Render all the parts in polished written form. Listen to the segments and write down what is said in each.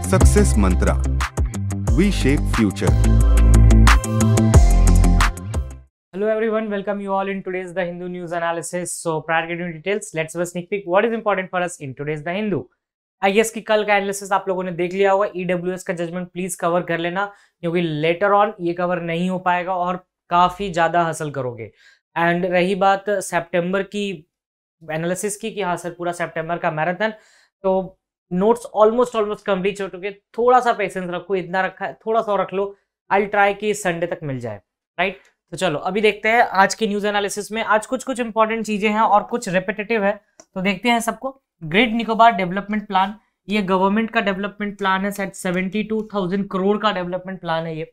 Success Mantra, V shape future. Hello everyone, welcome you all in today's The Hindu news analysis. So prior to getting into details, let's have a sneak peek what is important for us in today's The Hindu. I guess कि कल का analysis आप लोगों ने देख लिया होगा। EWS का जजमेंट प्लीज कवर कर लेना, क्योंकि लेटर ऑन ये कवर नहीं हो पाएगा और काफी ज्यादा हासिल करोगे। एंड रही बात सितंबर की एनालिसिस की कि हाँ सर पूरा सितंबर का मैराथन, तो नोट्स ऑलमोस्ट कंप्लीट हो चुके। थोड़ा सा पेशेंस रखो, इतना रखा है थोड़ा सा और रख लो। आई ट्राई कि संडे तक मिल जाए, राइट। तो चलो अभी देखते हैं आज के न्यूज एनालिसिस में। आज कुछ इंपॉर्टेंट चीजें हैं और कुछ रिपीटेटिव है, तो देखते हैं सबको। ग्रेट निकोबार डेवलपमेंट प्लान, ये गवर्नमेंट का डेवलपमेंट प्लान है। शायद 72,000 करोड़ का डेवलपमेंट प्लान है ये,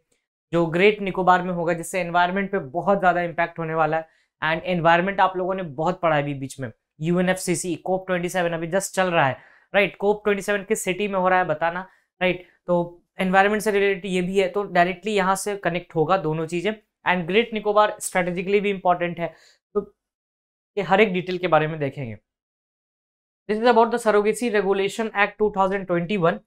जो ग्रेट निकोबार में होगा, जिससे एनवायरमेंट पे बहुत ज्यादा इंपैक्ट होने वाला है। एंड एनवायरमेंट आप लोगों ने बहुत पढ़ा है अभी बीच में। UNFCCC COP27 अभी जस्ट चल रहा है, राइट। COP27 किस सिटी में हो रहा है बताना, राइट। तो एनवायरमेंट से रिलेटेड ये भी है, तो डायरेक्टली यहाँ से कनेक्ट होगा दोनों चीजें। एंड ग्रेट निकोबार स्ट्रेटेजिकली भी इंपॉर्टेंट है, तो ये हर एक डिटेल के बारे में देखेंगे। This is about the surrogacy regulation act 2021।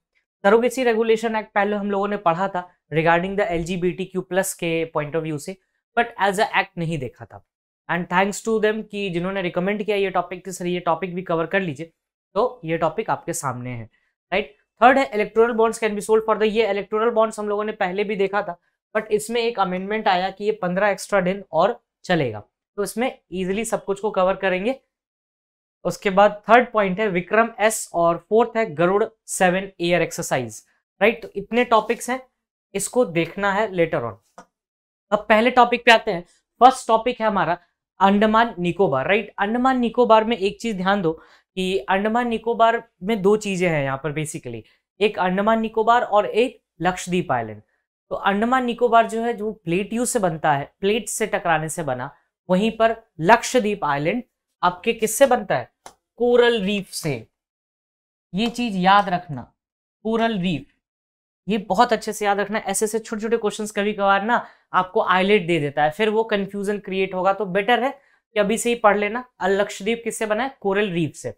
Surrogacy regulation act पहले हम लोगों ने पढ़ा था रिगार्डिंग द LGBTQ+ के पॉइंट ऑफ व्यू से, बट एज अ एक्ट नहीं देखा था। एंड थैंक्स टू देम कि जिन्होंने रिकमेंड किया ये टॉपिक कि सर ये टॉपिक भी कवर कर लीजिए, तो ये टॉपिक आपके सामने है, राइट। थर्ड है electoral bonds can be sold for the, ये इलेक्टोरल बॉन्ड्स हम लोगों ने पहले भी देखा था, बट इसमें एक अमेंडमेंट आया कि ये 15 एक्स्ट्रा दिन और चलेगा, तो इसमें इजीली सब कुछ को कवर करेंगे। उसके बाद थर्ड पॉइंट है विक्रम S और फोर्थ है गरुड़ 7 एयर एक्सरसाइज, राइट। तो इतने टॉपिक्स हैं, इसको देखना है लेटर ऑन। अब पहले टॉपिक पे आते हैं। फर्स्ट टॉपिक है हमारा अंडमान निकोबार, राइट। अंडमान निकोबार में एक चीज ध्यान दो कि अंडमान निकोबार में दो चीजें हैं यहाँ पर बेसिकली, एक अंडमान निकोबार और एक लक्षद्वीप आइलैंड। तो अंडमान निकोबार जो है जो प्लेट्यू से बनता है, प्लेट से टकराने से बना, वहीं पर लक्षद्वीप आइलैंड आपके किससे बनता है, कोरल रीफ से। ये चीज याद रखना, कोरल रीफ, ये बहुत अच्छे से याद रखना। ऐसे से छोटे छोटे क्वेश्चंस कभी कभार ना आपको आइलेट दे देता है, फिर वो कंफ्यूजन क्रिएट होगा, तो बेटर है कि अभी से ही पढ़ लेना। लक्षद्वीप किससे बना है, कोरल रीफ से,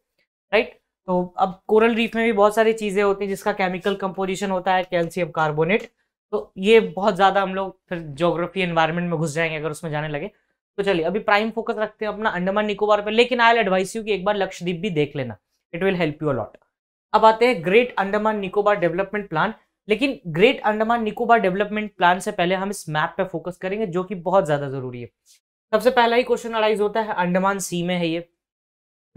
राइट। तो अब कोरल रीफ में भी बहुत सारी चीजें होती हैं जिसका केमिकल कंपोजिशन होता है कैल्शियम कार्बोनेट, तो ये बहुत ज्यादा हम लोग फिर ज्योग्राफी एनवायरनमेंट में घुस जाएंगे अगर उसमें जाने लगे। तो चलिए अभी प्राइम फोकस रखते हैं अपना अंडमान निकोबार पे, लेकिन आई विल एडवाइस यू कि एक बार लक्षद्वीप भी देख लेना, it will help you a lot. अब आते हैं great Andaman Nicobar development plan, लेकिन great Andaman Nicobar development plan से पहले हम इस मैप पे फोकस करेंगे, जो कि बहुत ज्यादा जरूरी है। सबसे पहला ही क्वेश्चन अराइज होता है, अंडमान सी में है ये,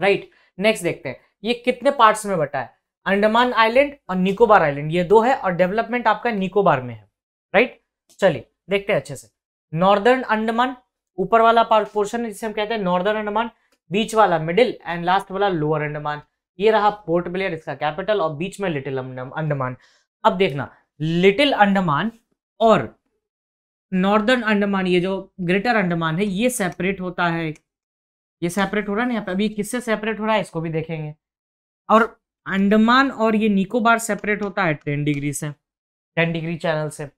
राइट। नेक्स्ट देखते हैं ये कितने पार्ट्स में बटा है। अंडमान आइलैंड और निकोबार आइलैंड ये दो है, और डेवलपमेंट आपका निकोबार में है, राइट। चलिए देखते हैं अच्छे से। नॉर्दर्न अंडमान ऊपर वाला पोर्शन जिसे हम कहते हैं नॉर्दर्न अंडमान, बीच वाला मिडिल, एंड लास्ट वाला लोअर अंडमान। ये रहा पोर्ट ब्लेयर, इसका कैपिटल, और बीच में लिटिल अंडमान। अब देखना लिटिल अंडमान और नॉर्दर्न अंडमान, ये जो ग्रेटर अंडमान है, ये सेपरेट होता है, ये सेपरेट हो रहा है ना यहाँ पे। अभी किससे सेपरेट हो रहा है इसको भी देखेंगे। और अंडमान और ये निकोबार सेपरेट होता है 10 डिग्री से, 10 डिग्री चैनल से।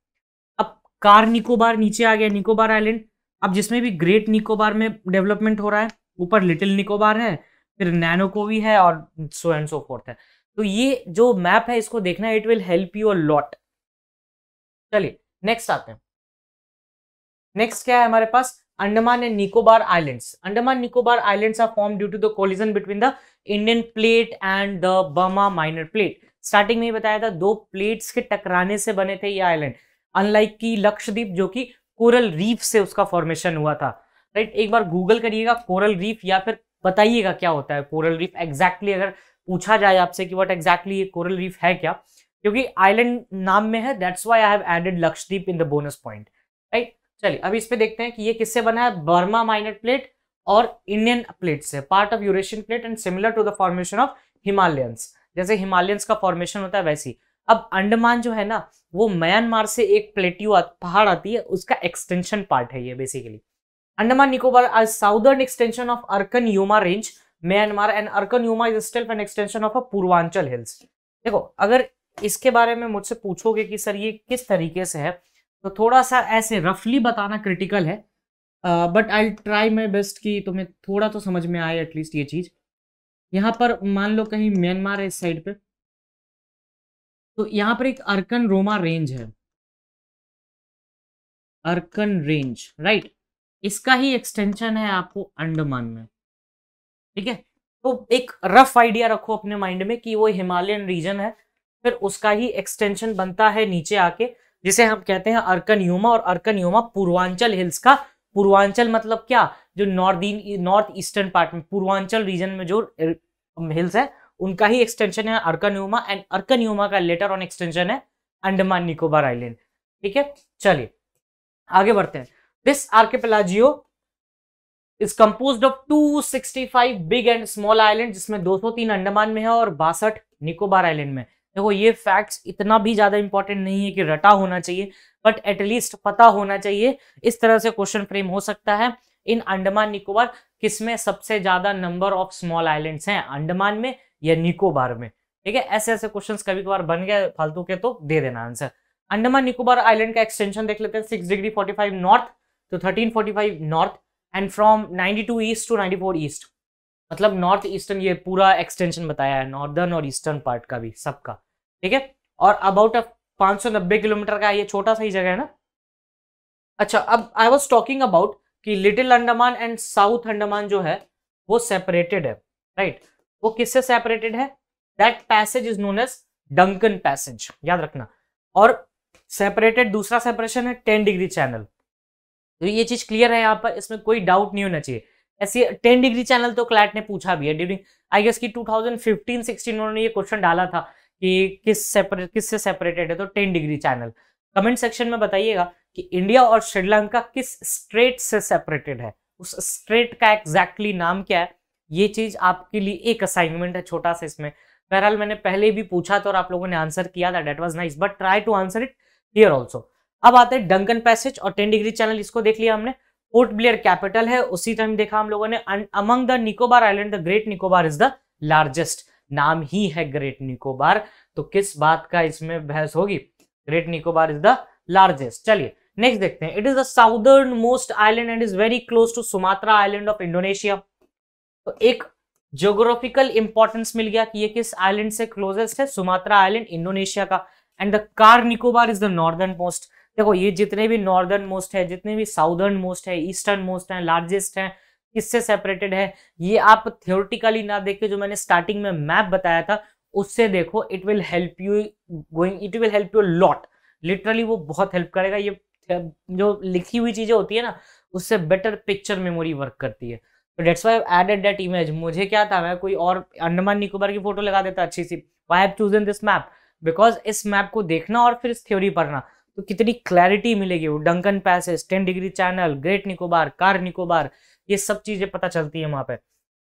अब कार निकोबार नीचे आ गया, निकोबार आइलैंड। अब जिसमें भी ग्रेट निकोबार में डेवलपमेंट हो रहा है, ऊपर लिटिल निकोबार है, फिर नैनोकोवी है, और सो एंड सो फोर्थ है। तो ये जो मैप है इसको देखना, it will help you a lot. चलिए नेक्स्ट आते हैं। नेक्स्ट क्या है हमारे पास, Andaman and Nicobar islands. Andaman Nicobar islands are form due to the collision between the Indian plate and the Burma minor plate. Starting में ही बताया था, दो प्लेट्स के टकराने से बने थे ये आइलैंड, अनलाइक की लक्षद्वीप जो कि कोरल रीफ से उसका फॉर्मेशन हुआ था, राइट। एक बार गूगल करिएगा कोरल रीफ, या फिर बताइएगा क्या होता है कोरल रीफ एग्जैक्टली। अगर पूछा जाए आपसे कि व्हाट एग्जैक्टली ये कोरल रीफ है क्या, क्योंकि आइलैंड नाम में है, that's why I have added Lakshadweep in the bonus point, right. चलिए अभी इस पे देखते हैं कि ये किससे बना है, बर्मा माइनर प्लेट और इंडियन प्लेट से, part of Eurasian plate and similar to the formation of Himalayas. जैसे हिमालयंस का फॉर्मेशन होता है वैसी। अब अंडमान जो है ना, वो म्यांमार से एक प्लेट्यू पहाड़ आती है, उसका एक्सटेंशन पार्ट है ये basically. Andaman Nicobar southern extension of Arakan Yoma range Myanmar, and Arakan Yoma is still an extension of a Purvanchal hills. देखो अगर इसके बारे में मुझसे पूछोगे कि सर ये किस तरीके से है, तो थोड़ा सा ऐसे रफली बताना क्रिटिकल है, but I try my best कि तुम्हें थोड़ा तो समझ में आए एटलीस्ट ये चीज। यहाँ पर मान लो कहीं म्यांमार है इस साइड पे, तो यहाँ पर एक अर्कन रोमा रेंज है, अर्कन रेंज, राइट। इसका ही एक्सटेंशन है आपको अंडमान में, ठीक है। तो एक रफ आइडिया रखो अपने माइंड में कि वो हिमालयन रीजन है, फिर उसका ही एक्सटेंशन बनता है नीचे आके, जिसे हम कहते हैं अर्कन यूमा। और अर्कन यूमा पूर्वांचल हिल्स का, पूर्वांचल मतलब क्या, जो नॉर्थ ईस्टर्न पार्ट में पूर्वांचल रीजन में जो हिल्स है उनका ही एक्सटेंशन है अर्कन यूमा। एंड अर्कन यूमा का लेटर ऑन एक्सटेंशन है अंडमान निकोबार आइलैंड, ठीक है। चलिए आगे बढ़ते हैं। This archipelago is composed of 265 big and small island, जिसमें 203 अंडमान में है और 62 निकोबार आइलैंड में। देखो ये फैक्ट्स इतना भी ज्यादा इंपॉर्टेंट नहीं है कि रटा होना चाहिए, बट एटलीस्ट पता होना चाहिए। इस तरह से क्वेश्चन फ्रेम हो सकता है, इन अंडमान निकोबार किसमें सबसे ज्यादा नंबर ऑफ स्मॉल आइलैंड्स हैं, अंडमान में या निकोबार में, ठीक है। ऐसे ऐसे क्वेश्चंस कभी कभार बन गए फालतू के, तो दे देना आंसर। अंडमान निकोबार आइलैंड का एक्सटेंशन देख लेते हैं, 6 डिग्री 45 नॉर्थ तो 1345 north, and from 92 east to 94 east, मतलब नॉर्थ ईस्टर्न, ये पूरा एक्सटेंशन बताया है, नॉर्दर्न और ईस्टर्न पार्ट का भी सबका, ठीक है। और अबाउट 590 किलोमीटर का ये छोटा सा ही जगह है ना। अच्छा, अब आई वॉज टॉकिंग अबाउट कि little Andaman and south Andaman जो है वो सेपरेटेड है, राइट। वो किससे सेपरेटेड है, that passage is known as Duncan passage, याद रखना। और सेपरेटेड दूसरा सेपरेशन है 10 डिग्री चैनल, तो ये चीज क्लियर है यहाँ पर, इसमें कोई डाउट नहीं होना चाहिए। ऐसे 10 डिग्री चैनल तो क्लैट ने पूछा भी है ड्यूरिंग आई गेस की 2015-16 उन्होंने ये क्वेश्चन डाला था कि किससे सेपरेटेड है, तो 10 डिग्री चैनल। कमेंट सेक्शन में बताइएगा कि इंडिया और श्रीलंका किस स्ट्रेट से सेपरेटेड है, उस स्ट्रेट का एग्जैक्टली नाम क्या है। ये चीज आपके लिए एक असाइनमेंट है छोटा सा इसमें। बहरहाल मैंने पहले भी पूछा था और आप लोगों ने आंसर किया था, that was nice, but try to answer it here also. अब आते हैं डंकन पैसेज और 10 डिग्री चैनल, इसको देख लिया हमने। पोर्ट ब्लेयर कैपिटल है, उसी टाइम देखा हम लोगों ने। Among the Nicobar island the great Nicobar is the largest, नाम ही है ग्रेट निकोबार, तो किस बात का इसमें बहस होगी, great Nicobar is the largest. चलिए नेक्स्ट देखते हैं। It is the southernmost island and is very close to Sumatra island of Indonesia. तो एक ज्योग्राफिकल इंपॉर्टेंस मिल गया कि ये किस आइलैंड से क्लोजेस्ट है, सुमात्रा आइलैंड इंडोनेशिया का। And the car Nicobar is the northern most. देखो ये जितने भी नॉर्दर्न मोस्ट है, जितने भी साउदर्न मोस्ट है, ईस्टर्न मोस्ट है, लार्जेस्ट है, किससे सेपरेटेड है, ये आप थ्योरेटिकली ना देख के जो मैंने स्टार्टिंग में मैप बताया था उससे देखो, it will help you lot, literally वो बहुत हेल्प करेगा। ये जो लिखी हुई चीजें होती है ना, उससे बेटर पिक्चर मेमोरी वर्क करती है। तो that's why I added that image. मुझे क्या था, मैं कोई और अंडमान निकोबार की फोटो लगा देता अच्छी सी। I have chosen this map because इस मैप को देखना और फिर इस थ्योरी पढ़ना तो कितनी क्लैरिटी मिलेगी। वो Duncan passage, 10 degree channel, great Nicobar, car Nicobar, ये सब चीजें पता चलती है वहां पे।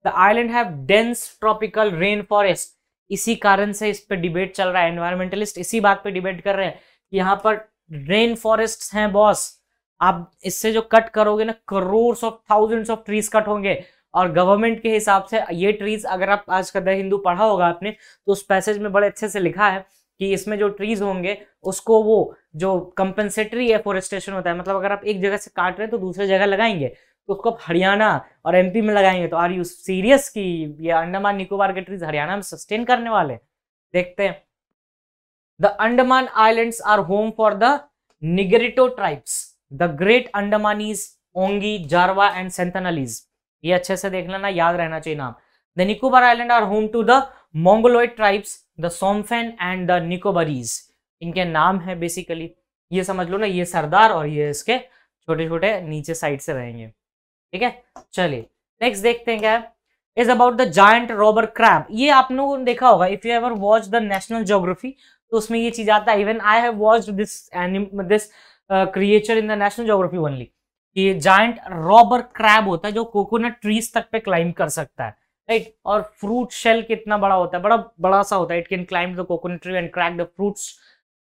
The island have dense tropical rain forest, इसी कारण से इस पे डिबेट चल रहा है। एनवायरमेंटलिस्ट इसी बात पे डिबेट कर रहे हैं कि यहाँ पर रेन फॉरेस्ट हैं बॉस, आप इससे जो कट करोगे ना, crore of thousands of trees cut होंगे। और गवर्नमेंट के हिसाब से ये ट्रीज, अगर आप आज का द हिंदू पढ़ा होगा आपने, तो उस पैसेज में बड़े अच्छे से लिखा है कि इसमें जो ट्रीज होंगे उसको वो जो कंपेंसेटरी एफोरेस्टेशन होता है, मतलब अगर आप एक जगह से काट रहे हैं तो दूसरी जगह लगाएंगे, तो उसको आप हरियाणा और एमपी में लगाएंगे। तो आर यू सीरियस कि ये अंडमान निकोबार के ट्रीज हरियाणा में सस्टेन करने वाले? देखते हैं। The Andaman islands are home for the Negrito tribes, the great Andamanese, Onge, Jarawa and Sentinelese. ये अच्छे से देख लेना, याद रहना चाहिए नाम। The Nicobar island are home to the Mongoloid tribes, the Shompen and the Nicobarese. इनके नाम है बेसिकली, ये समझ लो ना, ये सरदार और ये इसके छोटे छोटे नीचे साइड से रहेंगे, ठीक है। चलिए नेक्स्ट देखते हैं क्या है। Is about the giant robber crab. ये आप लोगों ने देखा होगा, if you ever watch the national geography तो उसमें ये चीज आता है। Even I have watched this creature in the national geography only. ये जायंट रॉबर क्रैब होता है जो कोकोनट ट्रीज तक पे क्लाइंब कर सकता है, राइट। और फ्रूट शेल कितना बड़ा होता है, बड़ा बड़ा सा होता है। It can climb the coconut tree and crack the fruits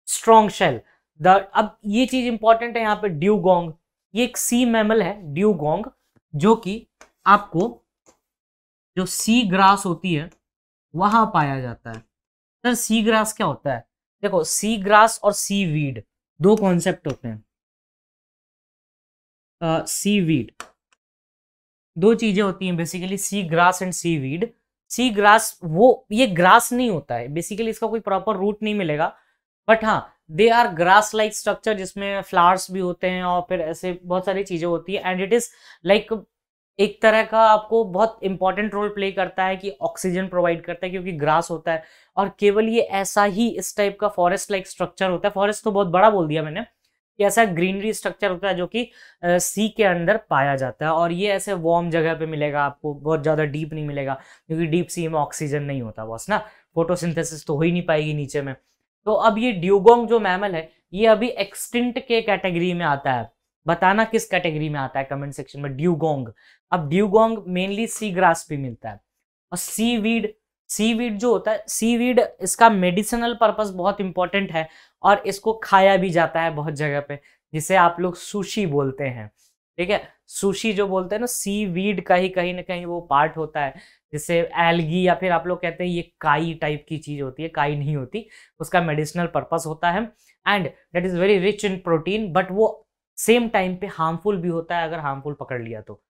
strong shell. अब ये चीज इंपॉर्टेंट है यहाँ पे, ड्यूगोंग, ये एक सी मैमल है ड्यूगोंग, जो कि आपको जो सी ग्रास होती है वहां पाया जाता है। सर सी ग्रास क्या होता है? देखो सी ग्रास और सी वीड दो कॉन्सेप्ट होते हैं। सी वीड दो चीजें होती हैं basically, sea grass and seaweed. Sea grass वो ये ग्रास नहीं होता है बेसिकली, इसका कोई प्रॉपर रूट नहीं मिलेगा, बट हाँ they are grass like structure जिसमें फ्लावर्स भी होते हैं और फिर ऐसे बहुत सारी चीजें होती है एंड इट इज लाइक एक तरह का आपको बहुत इंपॉर्टेंट रोल प्ले करता है कि ऑक्सीजन प्रोवाइड करता है क्योंकि ग्रास होता है और केवल ये ऐसा ही इस टाइप का फॉरेस्ट लाइक स्ट्रक्चर होता है। फॉरेस्ट तो बहुत बड़ा बोल दिया मैंने कि ऐसा ग्रीनरी स्ट्रक्चर होता है जो कि सी के अंदर पाया जाता है और ये ऐसे वार्म जगह पे मिलेगा आपको, बहुत ज्यादा डीप नहीं मिलेगा क्योंकि डीप सी में ऑक्सीजन नहीं होता बॉस ना, फोटोसिंथेसिस तो हो ही नहीं पाएगी नीचे में। तो अब ये ड्यूगोंग जो मैमल है ये अभी एक्सटिंक्ट के कैटेगरी में आता है, बताना किस कैटेगरी में आता है कमेंट सेक्शन में। ड्यूगोंग, अब ड्यूगोंग मेनली सी ग्रास पे मिलता है और सीवीड जो होता है, सीवीड इसका मेडिसिनल पर्पस बहुत इंपॉर्टेंट है और इसको खाया भी जाता है बहुत जगह पे, जिसे आप लोग सुशी बोलते हैं। ठीक है, सुशी जो बोलते हैं ना, सीवीड का ही कहीं ना कहीं वो पार्ट होता है, जिसे एल्गी या फिर आप लोग कहते हैं ये काई टाइप की चीज होती है, काई नहीं होती, उसका मेडिसिनल पर्पस होता है and that is very rich in protein, but वो सेम टाइम पे हार्मफुल भी होता है अगर हार्मफुल पकड़ लिया तो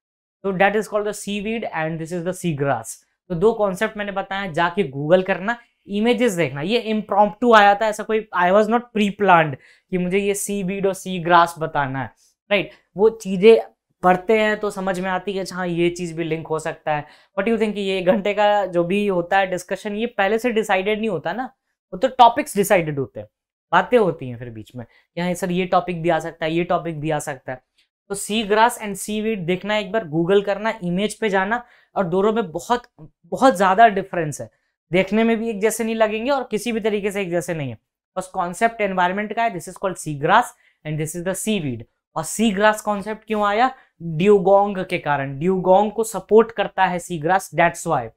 that is called the seaweed and this is the sea grass. तो दो कॉन्सेप्ट मैंने बताया, जाके गूगल करना, इमेजेस देखना, ये इम्प्रॉम्प्टू आया था, ऐसा कोई I was not pre planned कि मुझे ये सीवीड और सी ग्रास बताना है, राइट। वो चीजें पढ़ते हैं तो समझ में आती है हाँ ये चीज भी लिंक हो सकता है। बट यू थिंक ये 1 घंटे का जो भी होता है डिस्कशन, ये पहले से डिसाइडेड नहीं होता ना, वो तो टॉपिक्स डिसाइडेड होते हैं, बातें होती हैं फिर बीच में, यहाँ सर ये टॉपिक भी आ सकता है, ये टॉपिक भी आ सकता है। तो सी ग्रास एंड सीवीड देखना, एक बार गूगल करना, इमेज पे जाना, और दोनों में बहुत बहुत ज्यादा डिफरेंस है, देखने में भी एक जैसे नहीं लगेंगे और किसी भी तरीके से एक जैसे नहीं है, बस कॉन्सेप्ट एनवायरमेंट का है। This is called C grass and this is the seaweed. और सी ग्रास कॉन्सेप्ट क्यों आया? ड्यूगोंग के कारण, ड्यूगोंग को सपोर्ट करता है सी ग्रास, दैट्स व्हाई।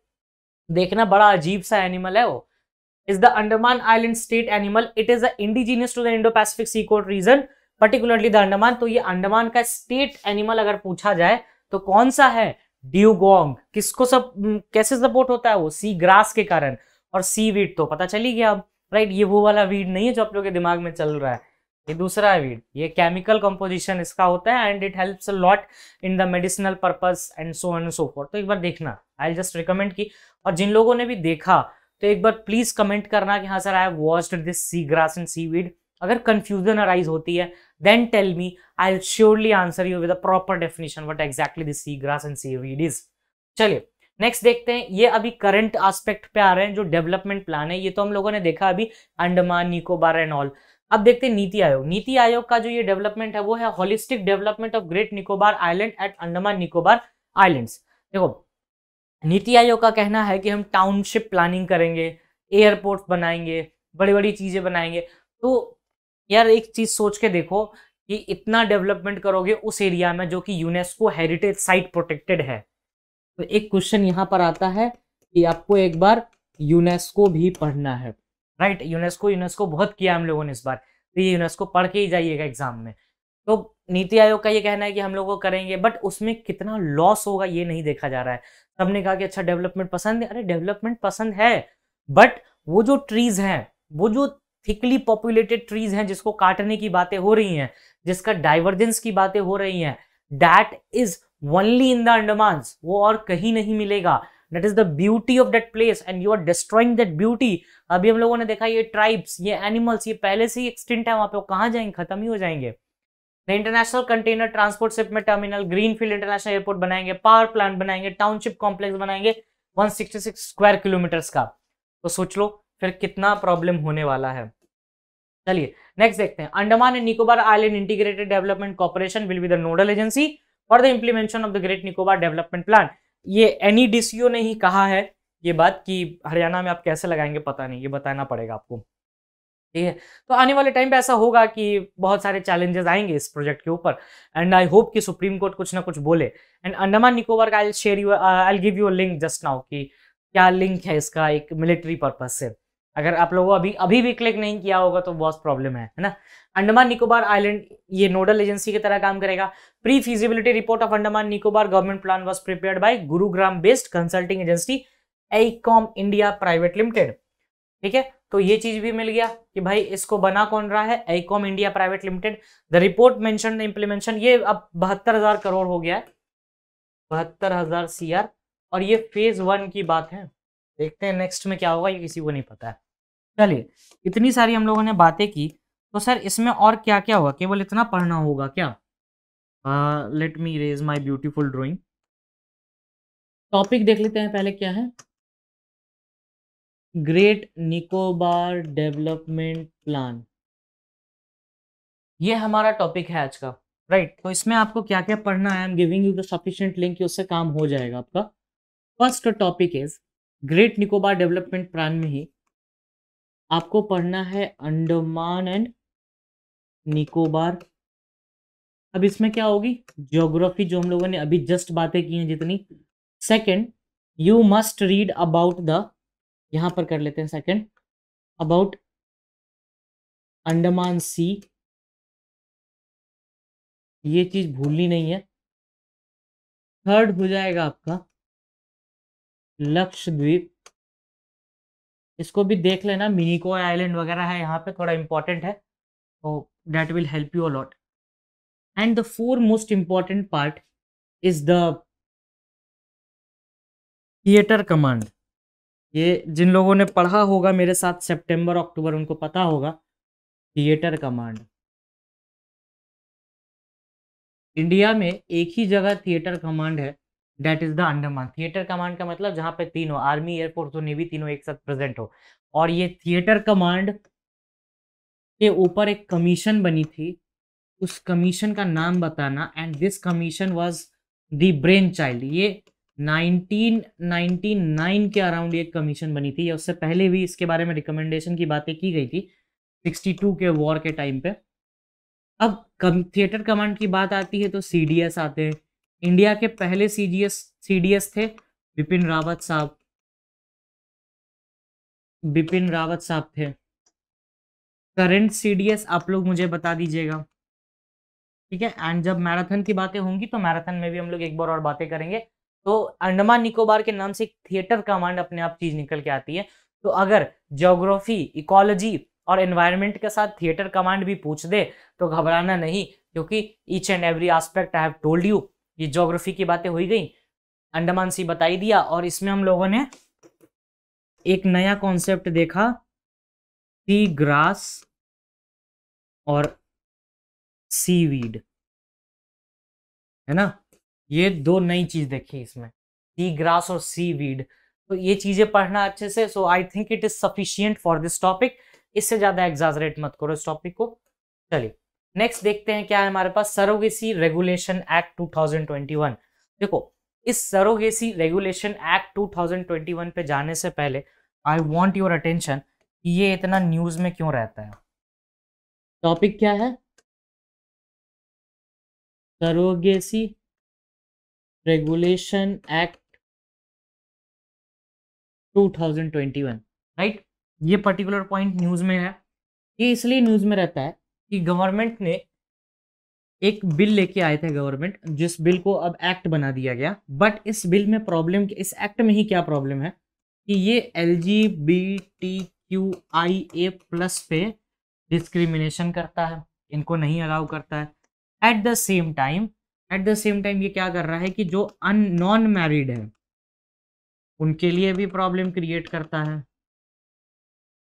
देखना बड़ा अजीब सा एनिमल है वो। is the Andaman Island state animal. It is indigenous to the Indo-Pacific seacoast region, particularly the Andaman. तो ये अंडमान का स्टेट एनिमल अगर पूछा जाए तो कौन सा है? ड्यूगोंग। किसको सब कैसे सपोर्ट होता है वो? सी ग्रास के कारण। और सी वीड तो पता चली गया अब, राइट। ये वो वाला वीड नहीं है जो आप लोगों के दिमाग में चल रहा है, ये दूसरा है वीड। ये केमिकल कंपोजिशन इसका होता है and it helps a lot in the medicinal purpose and so and so fourth. तो एक बार देखना, आई जस्ट रिकमेंड की। और जिन लोगों ने भी देखा तो एक बार प्लीज कमेंट करना कि हाँ sir I have watched this sea grass and seaweed. अगर कंफ्यूजन अराइज होती है then tell me, I will surely answer you with a proper definition what exactly this sea grass and seaweed is. चलिए next देखते हैं, ये अभी current aspect पे आ रहे हैं जो डेवलपमेंट प्लान है। ये तो हम लोगों ने देखा अभी अंडमान निकोबार एंड ऑल। अब देखते हैं नीति आयोग। नीति आयोग का जो ये डेवलपमेंट है वो है holistic development of great Nicobar island at Andaman Nicobar islands. देखो नीति आयोग का कहना है कि हम टाउनशिप प्लानिंग करेंगे, एयरपोर्ट बनाएंगे, बड़ी बड़ी चीजें बनाएंगे। तो यार एक चीज सोच के देखो कि इतना डेवलपमेंट करोगे उस एरिया में जो कि यूनेस्को हेरिटेज साइट प्रोटेक्टेड है। तो एक क्वेश्चन यहाँ पर आता है कि आपको एक बार यूनेस्को भी पढ़ना है, राइट। यूनेस्को बहुत किया हम लोगों ने इस बार, तो ये यूनेस्को पढ़ के ही जाइएगा एग्जाम में। तो नीति आयोग का ये कहना है कि हम लोग को करेंगे, बट उसमें कितना लॉस होगा ये नहीं देखा जा रहा है। सबने कहा कि अच्छा डेवलपमेंट पसंद है, अरे डेवलपमेंट पसंद है, बट वो जो ट्रीज हैं, वो जो थिकली पॉपुलेटेड ट्रीज हैं जिसको काटने की बातें हो रही हैं, जिसका डाइवर्जेंस की बातें हो रही हैं, that is only in the Andamans, वो और कहीं नहीं मिलेगा। That is the beauty of that place and you are destroying that beauty. अभी हम लोगों ने देखा ये ट्राइब्स, ये एनिमल्स, ये पहले से ही एक्सटिंक्ट है वहां पे, वो कहाँ जाएंगे? खत्म ही हो जाएंगे। International container transport shipment terminal, greenfield international airport बनाएंगे, पावर प्लांट बनाएंगे, टाउनशिप कॉम्प्लेक्स बनाएंगे 166 स्क्वायर किलोमीटर्स का। तो सोच लो फिर कितना प्रॉब्लम होने वाला है। चलिए नेक्स्ट देखते हैं। Andaman and Nicobar island integrated development corporation will be the nodal agency for the implementation of the great Nicobar development plan. ये NEDCO ने ही कहा है ये बात कि हरियाणा में आप कैसे लगाएंगे पता नहीं, ये बताना पड़ेगा आपको, ठीक है। तो आने वाले टाइम पे ऐसा होगा कि बहुत सारे चैलेंजेस आएंगे इस प्रोजेक्ट के ऊपर एंड आई होप कि सुप्रीम कोर्ट कुछ ना कुछ बोले। एंड अंडमान निकोबार का I give you a link just now कि क्या लिंक है इसका एक मिलिट्री पर्पज से। अगर आप लोगों अभी भी क्लिक नहीं किया होगा तो बहुत प्रॉब्लम है ना। अंडमान निकोबार आइलैंड ये नोडल एजेंसी की तरह काम करेगा। Pre feasibility report of Andaman Nicobar government plan was prepared by Gurugram based consulting agency AICOM India private limited, ठीक है। तो ये चीज भी मिल गया कि भाई इसको बना कौन रहा है? AICOM India private limited. The report mention the implementation, ये अब 72,000 करोड़ हो गया है, 72,000 CR, और ये फेज 1 की बात है। देखते हैं नेक्स्ट में क्या होगा, ये किसी को नहीं पता है। चलिए, इतनी सारी हम लोगों ने बातें की, तो सर इसमें और क्या क्या होगा, केवल इतना पढ़ना होगा क्या? Let me raise my beautiful drawing. Topic देख लेते हैं पहले क्या है। ग्रेट निकोबार डेवलपमेंट प्लान, ये हमारा टॉपिक है आज का, राइट। तो इसमें आपको क्या क्या पढ़ना है, I am giving you the sufficient link, उससे काम हो जाएगा आपका। First topic is great Nicobar development plan में ही आपको पढ़ना है अंडमान एंड निकोबार। अब इसमें क्या होगी, ज्योग्राफी जो हम लोगों ने अभी जस्ट बातें की हैं जितनी। Second, you must read about the, यहां पर कर लेते हैं सेकंड, अबाउट अंडमान सी, ये चीज भूलनी नहीं है। थर्ड हो जाएगा आपका लक्षद्वीप, इसको भी देख लेना, मिनिकॉय आइलैंड वगैरह है यहाँ पे, थोड़ा इंपॉर्टेंट है, तो that will help you a lot. And the four most important part is the theatre command. ये जिन लोगों ने पढ़ा होगा मेरे साथ सितंबर अक्टूबर, उनको पता होगा थिएटर कमांड। इंडिया में एक ही जगह थिएटर कमांड है, that is the Andaman. Theatre command का मतलब जहां पे तीनों, आर्मी, एयरफोर्स और नेवी, तीनों एक साथ प्रेजेंट हो। और ये थिएटर कमांड के ऊपर एक कमीशन बनी थी, उस कमीशन का नाम बताना। And this commission was the brain child. ये 1999 के अराउंड ये कमीशन बनी थी, या उससे पहले भी इसके बारे में रिकमेंडेशन की बातें की गई थी 62 के वॉर के टाइम पे। अब थिएटर कमांड की बात आती है तो सीडीएस आते हैं। इंडिया के पहले सीडीएस थे बिपिन रावत साहब, बिपिन रावत साहब थे। करंट सीडीएस आप लोग मुझे बता दीजिएगा, ठीक है। एंड जब मैराथन की बातें होंगी तो मैराथन में भी हम लोग एक बार और बातें करेंगे। तो अंडमान निकोबार के नाम से एक थिएटर कमांड अपने आप चीज निकल के आती है। तो अगर ज्योग्राफी, इकोलॉजी और एनवायरनमेंट के साथ थिएटर कमांड भी पूछ दे तो घबराना नहीं, क्योंकि each and every aspect I have told you. ये ज्योग्राफी की बातें हो ही गई, अंडमान सी बताई दिया, और इसमें हम लोगों ने एक नया कॉन्सेप्ट देखा, सी ग्रास और सीवीड, है ना। ये दो नई चीज देखी इसमें, सी ग्रास और सी वीड। तो ये चीजें पढ़ना अच्छे से। So I think it is sufficient for this topic, इससे ज्यादा एग्जाजरेट मत करो इस टॉपिक को। चलिए नेक्स्ट देखते हैं क्या है हमारे पास, सरोगेसी रेगुलेशन एक्ट 2021। देखो, इस सरोगेसी रेगुलेशन एक्ट 2021 पे जाने से पहले आई वॉन्ट योर अटेंशन, ये इतना न्यूज में क्यों रहता है। टॉपिक क्या है, सरोगेसी रेगुलेशन एक्ट 2021, राइट। ये पर्टिकुलर पॉइंट न्यूज में है। ये इसलिए न्यूज में रहता है कि गवर्नमेंट ने एक बिल लेके आए थे गवर्नमेंट, जिस बिल को अब एक्ट बना दिया गया। बट इस बिल में प्रॉब्लम, इस एक्ट में ही क्या प्रॉब्लम है कि ये LGBTQIA+ पे डिस्क्रिमिनेशन करता है, इनको नहीं अलाउ करता है। एट द सेम टाइम ये क्या कर रहा है कि जो नॉन मैरिड है उनके लिए भी प्रॉब्लम क्रिएट करता है,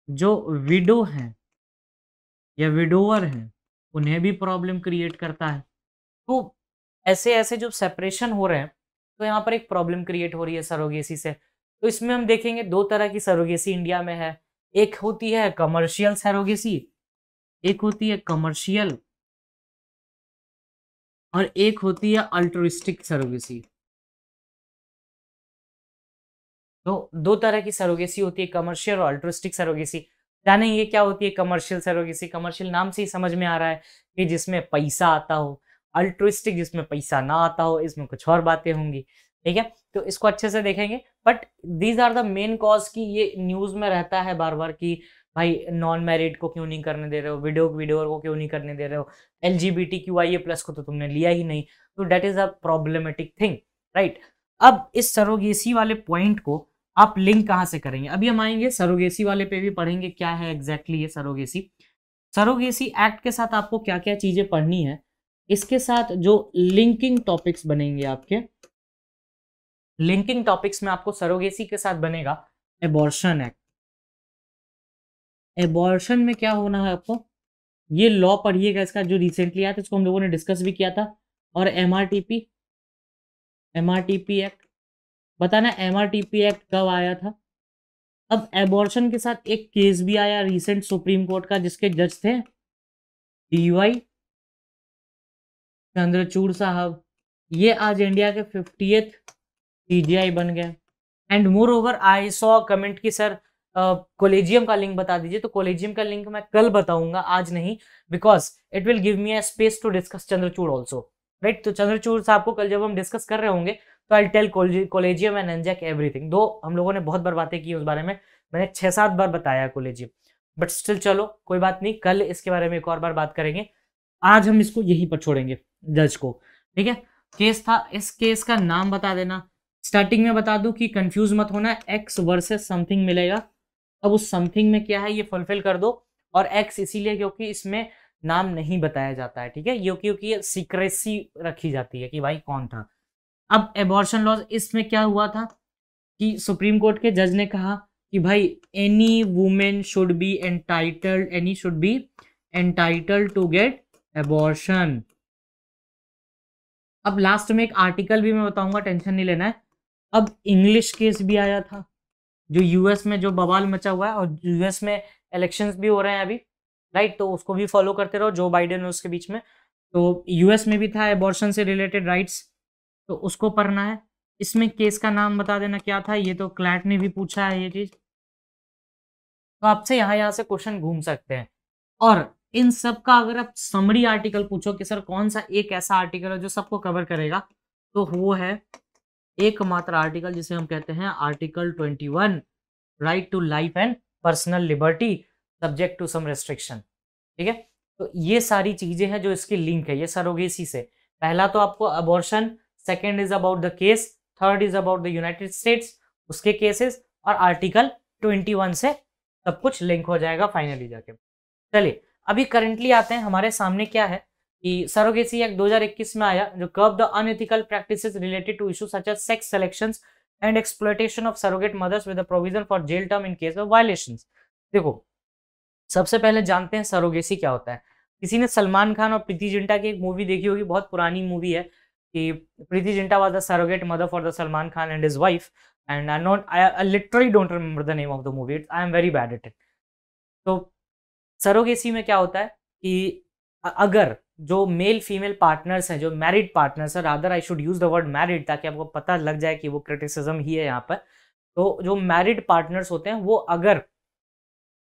जो विडो हैं या विडोवर हैं उन्हें भी प्रॉब्लम क्रिएट करता है। तो ऐसे ऐसे जो सेपरेशन हो रहे हैं, तो यहाँ पर एक प्रॉब्लम क्रिएट हो रही है सरोगेसी से। तो इसमें हम देखेंगे दो तरह की सरोगेसी इंडिया में है। एक होती है कमर्शियल सरोगेसी, एक होती है कमर्शियल, और एक होती है अल्ट्रुइस्टिक सरोगेसी। तो दो तरह की सरोगेसी होती है, कमर्शियल और अल्ट्रुइस्टिक सरोगेसी। जानेंगे क्या होती है कमर्शियल सरोगेसी। कमर्शियल नाम से ही समझ में आ रहा है कि जिसमें पैसा आता हो। अल्ट्रुइस्टिक जिसमें पैसा ना आता हो, इसमें कुछ और बातें होंगी, ठीक है। तो इसको अच्छे से देखेंगे। But these are the main cause की ये न्यूज में रहता है बार बार कि भाई नॉन मैरिड को क्यों नहीं करने दे रहे हो, विडोवर को क्यों नहीं करने दे रहे हो, LGBTQIA+ को तो तुमने लिया ही नहीं। तो that is a problematic thing, right. अब इस सरोगेसी वाले पॉइंट को आप लिंक कहाँ से करेंगे, अभी हम आएंगे सरोगेसी वाले पे भी पढ़ेंगे क्या है एग्जैक्टली ये सरोगेसी। सरोगेसी एक्ट के साथ आपको क्या क्या चीजें पढ़नी है, इसके साथ जो लिंकिंग टॉपिक्स बनेंगे आपके, लिंकिंग टॉपिक्स में आपको सरोगेसी के साथ बनेगा एबॉर्शन एक्ट। एबॉर्शन में क्या होना है आपको, ये लॉ पढ़िएगा इसका जो रिसेंटली आया था, इसको हम लोगों ने डिस्कस भी किया था। और एमआरटीपी एक्ट बताना, एमआरटीपी एक्ट कब आया था। अब एबॉर्शन के साथ एक केस भी आया रिसेंट सुप्रीम कोर्ट का, जिसके जज थे डीवाई चंद्रचूड़ साहब। ये आज इंडिया के 50th सीजीआई बन गए। And more over I saw comment की सर कोलेजियम का लिंक बता दीजिए, तो कोलेजियम का लिंक मैं कल बताऊंगा, आज नहीं, because it will give me a space to discuss Chandrachud also, right. तो चंद्रचूड़ साहब को कल जब हम डिस्कस कर रहे होंगे तो I tell collegium and NJAC everything. दो हम लोगों ने बहुत बार बातें की उस बारे में, मैंने 6-7 बार बताया कोलेजियम, बट स्टिल चलो कोई बात नहीं, कल इसके बारे में एक और बार बात करेंगे। आज हम इसको यहीं पर छोड़ेंगे जज को, ठीक है। केस था, इस केस का नाम बता देना। स्टार्टिंग में बता दूं कि कंफ्यूज मत होना, एक्स वर्सेस समथिंग मिलेगा। अब उस समथिंग में क्या है ये फुलफिल कर दो, और एक्स इसीलिए क्योंकि इसमें नाम नहीं बताया जाता है, ठीक है, ये क्योंकि सीक्रेसी रखी जाती है कि भाई कौन था। अब एबॉर्शन लॉज, इसमें क्या हुआ था कि सुप्रीम कोर्ट के जज ने कहा कि भाई any women should be entitled to get abortion. अब लास्ट में एक आर्टिकल भी मैं बताऊंगा, टेंशन नहीं लेना है। अब इंग्लिश केस भी आया था, जो यूएस में जो बवाल मचा हुआ है, और यूएस में इलेक्शंस भी हो रहे हैं अभी, राइट, तो उसको भी फॉलो करते रहो, जो बाइडेन है उसके बीच में। तो यूएस में भी था एबॉर्शन से रिलेटेड राइट्स, तो उसको पढ़ना है। इसमें केस का नाम बता देना क्या था, ये तो क्लैट ने भी पूछा है ये चीज, तो आपसे यहाँ से क्वेश्चन घूम सकते हैं। और इन सब का अगर आप समरी आर्टिकल पूछो कि सर कौन सा एक ऐसा आर्टिकल है जो सबको कवर करेगा, तो वो है एकमात्र आर्टिकल जिसे हम कहते हैं article 21, right to life and personal liberty subject to some restriction, ठीक है। तो ये सारी चीजें हैं जो इसकी लिंक है ये सरोगेसी से। पहला तो आपको abortion, second is about the case, third is about the United states उसके केसेस, और आर्टिकल 21 से सब कुछ लिंक हो जाएगा फाइनली जाके। चलिए अभी करंटली आते हैं, हमारे सामने क्या है कि सरोगेसी एक्ट 2021 में आया, जो curb the unethical practices related to issue such as sex selections and exploitation of surrogate mothers with a provision for jail term in case of violations. देखो सबसे पहले जानते हैं सरोगेसी क्या होता है। किसी ने सलमान खान और प्रीति जिंटा की एक मूवी देखी होगी, बहुत पुरानी मूवी है, कि Preity Zinta was the surrogate mother for the Salman Khan and his wife, and I literally don't remember the name of the movie, I am very bad at it. तो सरोगेसी में क्या होता है कि अगर जो मेल फीमेल पार्टनर्स हैं, जो मैरिड पार्टनर्स है, rather I should use the word married ताकि आपको पता लग जाए कि वो क्रिटिसिज्म ही है यहाँ पर। तो जो मैरिड पार्टनर्स होते हैं वो अगर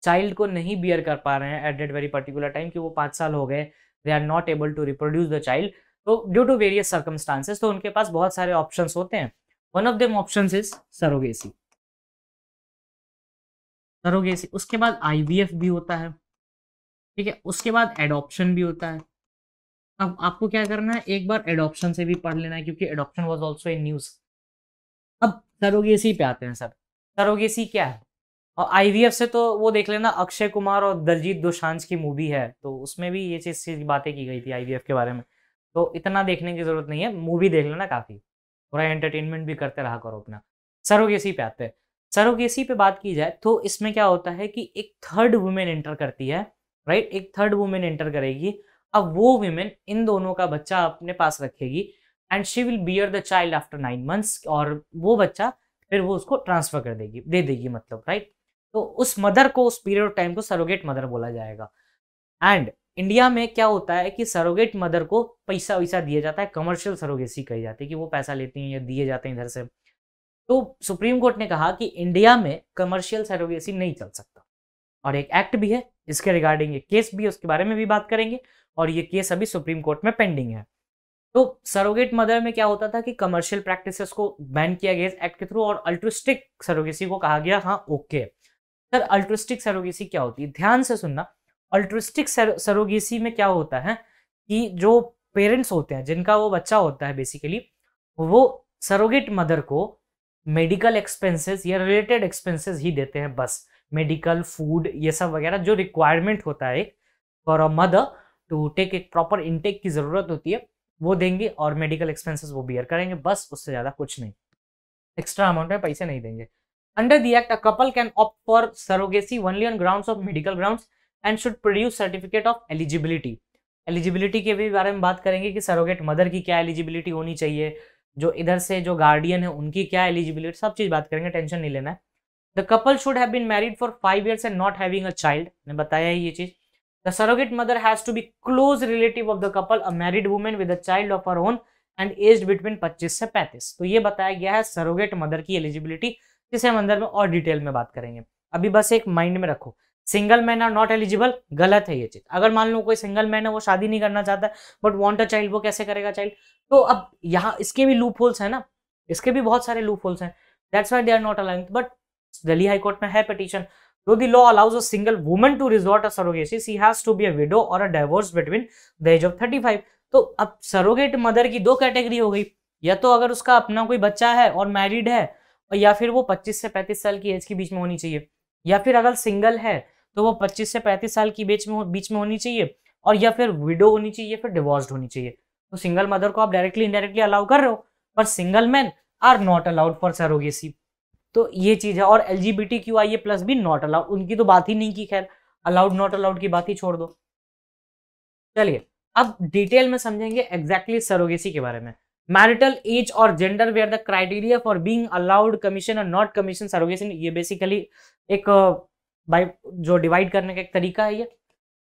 चाइल्ड को नहीं बियर कर पा रहे हैं at that very particular time, कि वो 5 साल हो गए, they are not able to reproduce the child, तो ड्यू टू वेरियस सर्कमस्टांसेस, तो उनके पास बहुत सारे ऑप्शंस होते हैं। One of them options is surrogacy. उसके बाद आईवीएफ भी होता है, ठीक है, उसके बाद एडॉप्शन भी होता है। अब आपको क्या करना है, एक बार एडॉप्शन से भी पढ़ लेना है क्योंकि adoption was also in news. अब सरोगेसी पे आते हैं सर, सरोगेसी क्या है। और आईवीएफ से तो वो देख लेना, अक्षय कुमार और दलजीत दोसांझ की मूवी है, तो उसमें भी ये चीज बातें की गई थी आईवीएफ के बारे में, तो इतना देखने की जरूरत नहीं है, मूवी देख लेना काफी, थोड़ा एंटरटेनमेंट भी करते रहा करो अपना। सरोगेसी पे आते हैं। सरोगेसी पे बात की जाए तो इसमें क्या होता है कि एक थर्ड वुमेन एंटर करती है, राइट, एक थर्ड वुमेन एंटर करेगी। अब वो वुमेन इन दोनों का बच्चा अपने पास रखेगी and she will bear the child after 9 months, और वो बच्चा फिर वो उसको ट्रांसफर कर देगी, दे देगी मतलब, राइट। तो उस मदर को, उस पीरियड ऑफ टाइम को सरोगेट मदर बोला जाएगा। एंड इंडिया में क्या होता है कि सरोगेट मदर को पैसा वैसा दिया जाता है, कमर्शियल सरोगेसी कही जाती है कि वो पैसा लेती हैं या दिए जाते हैं इधर से। तो सुप्रीम कोर्ट ने कहा कि इंडिया में कमर्शियल सरोगेसी नहीं चल सकता, और एक एक्ट भी है इसके रिगार्डिंग, एक केस भी है, उसके बारे में भी बात करेंगे, और ये केस अभी सुप्रीम कोर्ट में पेंडिंग है। तो सरोगेट मदर में क्या होता था कि कमर्शियल प्रैक्टिसेस को बैन किया गया इस एक्ट के थ्रू, और अल्ट्रुइस्टिक सरोगेसी को कहा गया हाँ ओके। सर अल्ट्रुइस्टिक सरोगेसी क्या होती है, ध्यान से सुनना। अल्ट्रुइस्टिक सरोगेसी में क्या होता है कि जो पेरेंट्स होते हैं, जिनका वो बच्चा होता है बेसिकली, वो सरोगेट मदर को मेडिकल एक्सपेंसेस या रिलेटेड एक्सपेंसेस ही देते हैं, बस मेडिकल, फूड, ये सब वगैरह जो रिक्वायरमेंट होता है for a mother to take, एक प्रॉपर इनटेक की जरूरत होती है, वो देंगे, और मेडिकल एक्सपेंसेस वो बियर करेंगे, बस उससे ज्यादा कुछ नहीं, एक्स्ट्रा अमाउंट में पैसे नहीं देंगे। Under the act a couple can opt for surrogacy only on grounds of medical grounds and should produce certificate of eligibility. Eligibility के भी बारे में बात करेंगे कि सरोगेट मदर की क्या एलिजिबिलिटी होनी चाहिए, जो इधर से जो गार्डियन है उनकी क्या एलिजिबिलिटी, सब चीज बात करेंगे, टेंशन नहीं लेना है। The couple should have been married for 5 years and not having a child, ने बताया ही ये चीज। The surrogate mother has to be close relative of the couple, a married women with a child of her own and aged between 25 से 35। तो ये बताया गया है सरोगेट मदर की एलिजिबिलिटी, जिसे हम अंदर में और डिटेल में बात करेंगे। अभी बस एक माइंड में रखो, single man are not eligible, गलत है ये चीज। अगर मान लो कोई सिंगल मैन है, वो शादी नहीं करना चाहता बट वांट अ चाइल्ड, वो कैसे करेगा चाइल्ड? तो अब यहाँ इसके भी लूप होल्स है ना, इसके भी बहुत सारे लूप होल्स हैं, that's why they are not allowing. But Delhi high court में है petition, though the law allows a single woman to resort to surrogacy, she has to be a widow or a divorced between the age of 35। तो अब surrogate mother की दो category हो गई, या तो अगर उसका अपना कोई बच्चा है और मैरिड है, और या फिर वो 25 से 35 साल की एज के बीच में होनी चाहिए, या फिर अगर सिंगल है तो वो 25 से 35 साल की बीच में होनी चाहिए, और या फिर विडो होनी चाहिए, या फिर डिवोर्स्ड होनी चाहिए। तो सिंगल मदर को आप डायरेक्टली इनडायरेक्टली अलाउ कर रहे हो, पर single man are not allowed for surrogacy. तो ये चीज है। और LGBTQIA प्लस भी नॉट अलाउड, उनकी तो बात ही नहीं की, खैर अलाउड नॉट अलाउड की बात ही छोड़ दो। चलिए अब डिटेल में समझेंगे एग्जैक्टली सरोगेसी के बारे में। मैरिटल एज और gender where the criteria for being allowed commission और नॉट कमीशन सरोगेसी, ये बेसिकली एक बाय जो डिवाइड करने का एक तरीका है ये।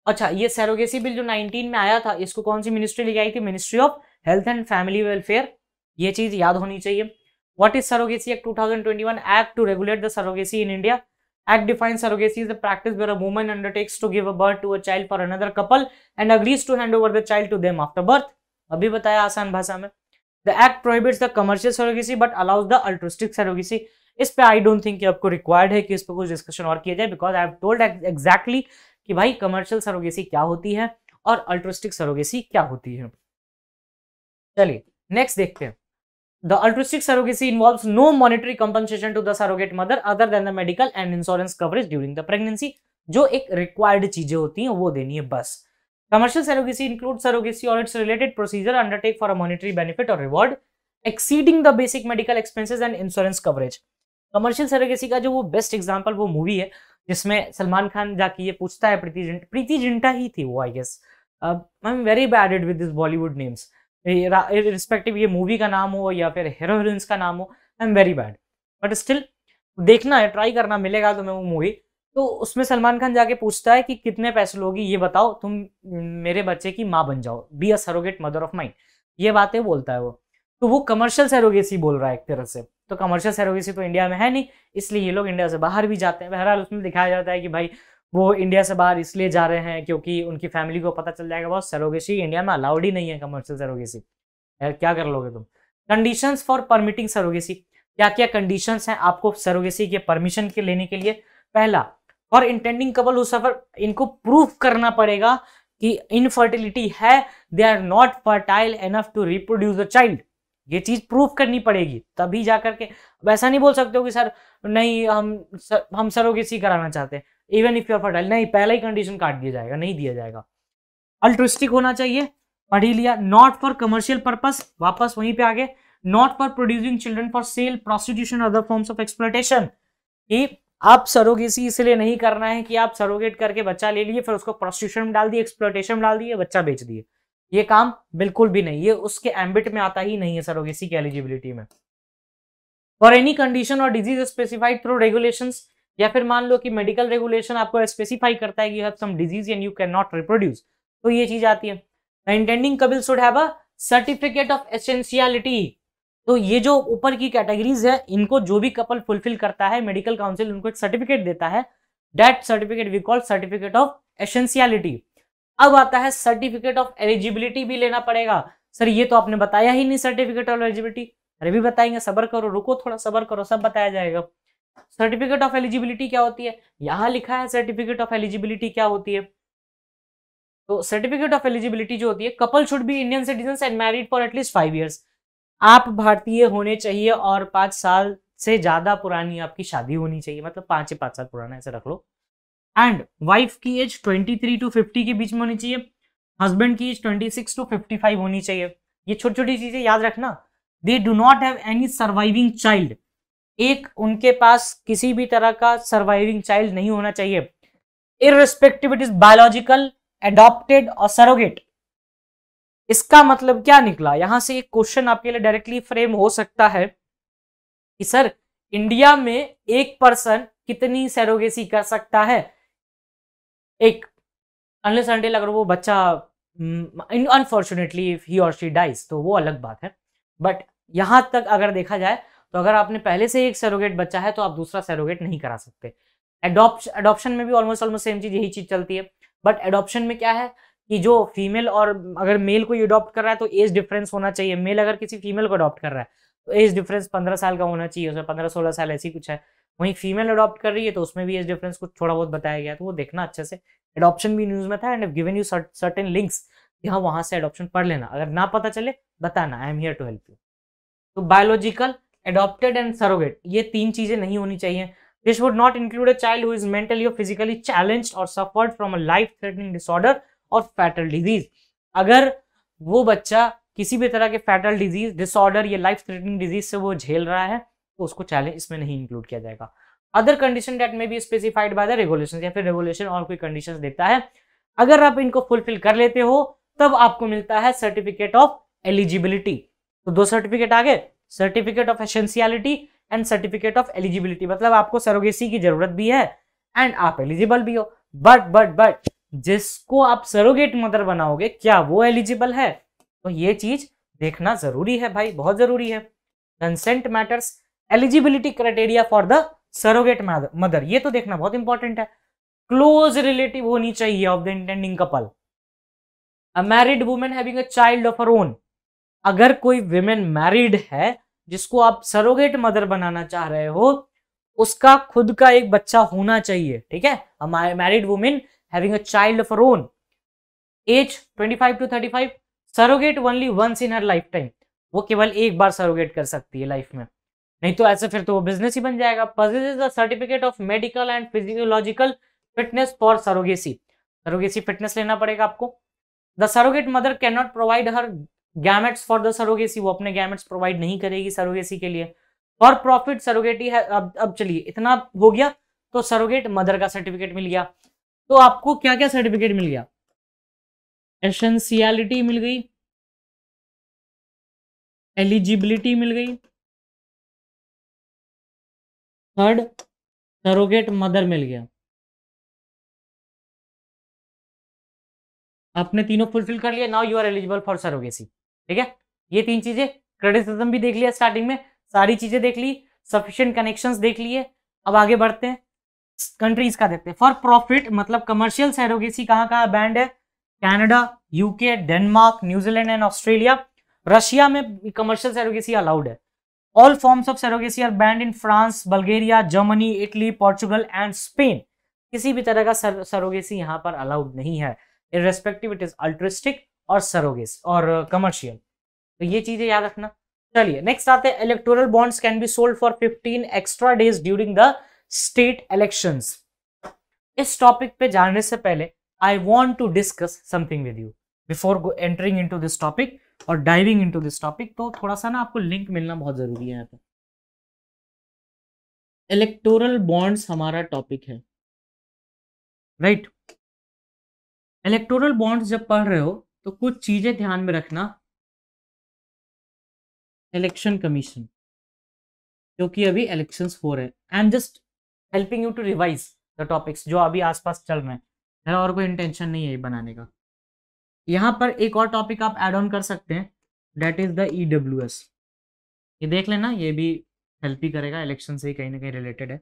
अच्छा, ये सरोगेसी बिल जो 19 में आया था, इसको कौन सी मिनिस्ट्री लेके आई थी? Ministry of health and family welfare. ये चीज याद होनी चाहिए। What is surrogacy Act 2021 Act to regulate the surrogacy in India? Act defines surrogacy as the practice where a woman undertakes to give a birth to a child for another couple and agrees to hand over the child to them after birth. अभी बताया आसान भाषा में। The act prohibits the commercial surrogacy but allows the altruistic surrogacy. इस पे I don't think कि आपको required है कि इस पे कुछ डिस्कशन और किया जाए, because I have told exactly कि भाई कमर्शियल सरोगेसी क्या होती है और अल्ट्रुइस्टिक सरोगेसी क्या होती है। चलिए नेक्स्ट देखते हैं। The altruistic surrogacy involves no monetary compensation to the surrogate mother other than the medical and insurance coverage during the pregnancy। जो एक required चीजें होती हैं वो देनी है बस। Commercial surrogacy includes surrogacy or its related procedure undertake for a monetary benefit or reward exceeding the basic medical expenses and insurance coverage। Commercial surrogacy का जो वो बेस्ट एग्जाम्पल वो मूवी है जिसमें सलमान खान जाके ये पूछता है, प्रीति जिंटा ही थी वो, I guess. I am very bad at with this Bollywood names, respective ये मूवी का नाम हो या फिर हीरो हीरोइंस का नाम हो, आई am very bad, but still देखना है, ट्राई करना, मिलेगा तुम्हें वो मूवी। तो उसमें सलमान खान जाके पूछता है कि कितने पैसे लोगी, ये बताओ, तुम मेरे बच्चे की माँ बन जाओ, be a surrogate mother of mine, ये बातें बोलता है वो। तो वो कमर्शियल सरोगेसी बोल रहा है एक तरह से। तो कमर्शियल सरोगेसी तो इंडिया में है नहीं, इसलिए ये लोग इंडिया से बाहर भी जाते हैं। बहरहाल उसमें दिखाया जाता है कि भाई वो इंडिया से बाहर इसलिए जा रहे हैं क्योंकि उनकी फैमिली को पता चल जाएगा बहुत सरोगेसी इंडिया में अलाउड ही नहीं है, कमर्शियल सरोगेसी। यार क्या कर लोगे तुम। कंडीशंस फॉर परमिटिंग सरोगेसी, क्या क्या कंडीशंस हैं आपको सरोगेसी के परमिशन के लेने के लिए? पहला, for intending couple who suffer, इनको प्रूफ करना पड़ेगा कि इनफर्टिलिटी है, they are not fertile enough to reproduce the child. ये चीज प्रूफ करनी पड़ेगी तभी जाकर के। वैसा नहीं बोल सकते हो कि सर नहीं हम सरोगेसी कराना चाहते हैं, even if you are fertile, नहीं, पहला ही कंडीशन काट दिया जाएगा, नहीं दिया जाएगा। अल्ट्रुइस्टिक होना चाहिए, पढ़ ही लिया। नॉट फॉर कमर्शियल पर्पस, वापस वहीं पे आगे, not for producing children for sale, prostitution, other forms of exploitation. कि आप सरोगेसी इसलिए नहीं करना है कि आप सरोगेट करके बच्चा ले लिए, फिर उसको प्रोस्टिट्यूशन में डाल दिए, एक्सप्लॉयटेशन में डाल दिए, बच्चा बेच दिए, ये काम बिल्कुल भी नहीं, ये उसके एम्बिट में आता ही नहीं है सरोगेसी की एलिजिबिलिटी में। फॉर एनी कंडीशन और डिजीज स्पेसिफाइड थ्रू रेगुलेशंस, या फिर मान लो कि मेडिकल रेगुलेशन आपको स्पेसिफाई करता है कि you have some disease and you can not reproduce, तो ये चीज आती है। The intending couple should have a certificate of essentiality। तो ये जो ऊपर की कैटेगरीज है, इनको जो भी कपल फुलफिल करता है, मेडिकल काउंसिल उनको एक सर्टिफिकेट देता है, that certificate we call certificate of essentiality. अब आता है सर्टिफिकेट ऑफ एलिजिबिलिटी भी लेना पड़ेगा। सर ये तो आपने बताया ही नहीं सर्टिफिकेट ऑफ एलिजिबिलिटी। अरे भी बताएंगे, सबर करो, रुको थोड़ा, सबर करो, सब बताया जाएगा। सर्टिफिकेट ऑफ एलिजिबिलिटी क्या होती है, यहां लिखा है सर्टिफिकेट ऑफ एलिजिबिलिटी क्या होती है। तो सर्टिफिकेट ऑफ एलिजिबिलिटी जो होती है, couple should be Indian citizen and married for at least 5 years। आप भारतीय होने चाहिए और 5 साल से ज्यादा पुरानी आपकी शादी होनी चाहिए, मतलब 5 से 5 साल पुराना ऐसे रख लो। एंड वाइफ की एज 23 to 50 के बीच में होनी चाहिए, हस्बैंड की एज 26 to 55 होनी चाहिए। ये छोटी छोटी चीजें याद रखना। They do not have any surviving child, एक उनके पास किसी भी तरह का सर्वाइविंग चाइल्ड नहीं होना चाहिए, irrespective it is biological, adopted और सरोगेट। इसका मतलब क्या निकला? यहां से एक क्वेश्चन आपके लिए डायरेक्टली फ्रेम हो सकता है कि सर इंडिया में एक पर्सन कितनी सरोगेसी कर सकता है? एक अनलेस अनटिल अगर वो बच्चा अनफॉर्चुनेटली इफ ही और शी डाइज तो वो अलग बात है, बट यहां तक अगर देखा जाए तो अगर आपने पहले से एक सरोगेट बच्चा है तो आप दूसरा सरोगेट नहीं करा सकते। एडॉप्शन में भी ऑलमोस्ट सेम चीज, यही चीज चलती है, बट एडॉप्शन में क्या है कि जो फीमेल और अगर मेल को अडॉप्ट कर रहा है तो एज डिफरेंस होना चाहिए। मेल अगर किसी फीमेल को अडॉप्ट कर रहा है तो एज डिफरेंस 15 साल का होना चाहिए, उसमें 15-16 साल ऐसी कुछ है। वहीं फीमेल अडॉप्ट कर रही है तो उसमें भी एज डिफरेंस कुछ थोड़ा बहुत बताया गया, तो वो देखना अच्छे से। एडॉप्शन भी न्यूज में था, and given you certain links, यहाँ वहां से एडॉप्शन पढ़ लेना, अगर ना पता चले बताना, I am here to help you. तो बायोलॉजिकल, एडॉप्टेड एंड सरोगेट, ये तीन चीजें नहीं होनी चाहिए। This would not include a child who is mentally और फिजिकली चैलेंज्ड और suffered from a life threatening disorder और फैटल डिजीज। अगर वो बच्चा किसी भी तरह के फैटल डिजीज, डिसऑर्डर या लाइफ थ्रेटनिंग डिजीज से वो झेल रहा है तो उसको चैलेंज इसमें नहीं इंक्लूड किया जाएगा। Other condition that may be specified by the regulation, या फिर रेगुलेशन और कोई कंडीशंस देता है, अगर आप इनको फुलफिल कर लेते हो तब आपको मिलता है सर्टिफिकेट ऑफ एलिजिबिलिटी। तो दो सर्टिफिकेट आ गए, certificate of essentiality and certificate of eligibility, मतलब आपको सरोगेसी की जरूरत भी है एंड आप एलिजिबल भी हो। बट जिसको आप सरोगेट मदर बनाओगे क्या वो एलिजिबल है? तो ये चीज देखना जरूरी है भाई, बहुत जरूरी है। Consent matters, eligibility criteria for the surrogate mother, ये तो देखना बहुत इंपॉर्टेंट है। क्लोज रिलेटिव होनी चाहिए of the intending couple, a married women having a child of her own. अगर कोई विमेन मैरिड है जिसको आप सरोगेट मदर बनाना चाह रहे हो, उसका खुद का एक बच्चा होना चाहिए, ठीक है। A married women having a child of her own, age 25 to 35, surrogate only once in her life time, वो केवल एक बार सरोगेट कर सकती है लाइफ में, नहीं तो ऐसे फिर तो वो बिजनेस ही बन जाएगा। possesses the certificate of medical and physiological fitness for surrogacy, surrogacy fitness लेना पड़ेगा आपको। The surrogate mother can not provide her gametes for the surrogacy, वो अपने गैमेट्स प्रोवाइड नहीं करेगी सरोगेसी के लिए। फॉर प्रॉफिट सरोगेटी है। अब चलिए इतना हो गया, तो सरोगेट मदर का सर्टिफिकेट मिल गया, तो आपको क्या क्या सर्टिफिकेट मिल गया? एसेंशियलिटी मिल गई, एलिजिबिलिटी मिल गई, थर्ड सरोगेट मदर मिल गया। आपने तीनों फुलफिल कर लिया, now you are eligible for surrogacy, ठीक है। ये तीन चीजें, क्रेडिटिज्म भी देख लिया स्टार्टिंग में, सारी चीजें देख ली, सफिशिएंट कनेक्शंस देख लिए। अब आगे बढ़ते हैं, कंट्रीज का देखते हैं। फॉर प्रॉफिट मतलब कमर्शियल सरोगेसी कहाँ कहाँ बैंड है? Canada, UK, Denmark, New Zealand and Australia. Russia में कमर्शियल सरोगेसी अलाउड है। All forms of surrogacy are banned in France, Bulgaria, Germany, Italy, Portugal and Spain. किसी भी तरह का सरोगेसी यहाँ पर अलाउड नहीं है, इररेस्पेक्टिव इट इज अल्ट्रिस्टिक और सरोगेस और कमर्शियल, तो ये चीजें याद रखना। चलिए नेक्स्ट आते हैं, electoral bonds can be sold for 15 extra days during the state elections. इस टॉपिक पे जाने से पहले I want to discuss something with you before entering into this topic और डाइविंग इनटू दिस टॉपिक, तो थोड़ा सा ना आपको लिंक मिलना बहुत जरूरी है यहाँ पे। इलेक्टोरल बॉन्ड्स हमारा टॉपिक है, राइट। इलेक्टोरल बॉन्ड्स जब पढ़ रहे हो तो कुछ चीजें ध्यान में रखना। इलेक्शन कमीशन, क्योंकि अभी इलेक्शंस हो रहे हैं, I am just helping you to revise the topics जो अभी आसपास चल रहे हैं, मेरा और कोई इंटेंशन नहीं है ये बनाने का। यहाँ पर एक और टॉपिक आप ऐड ऑन कर सकते हैं, दैट इज द EWS, ये देख लेना, ये भी हेल्प ही करेगा, इलेक्शन से ही कहीं ना कहीं रिलेटेड है।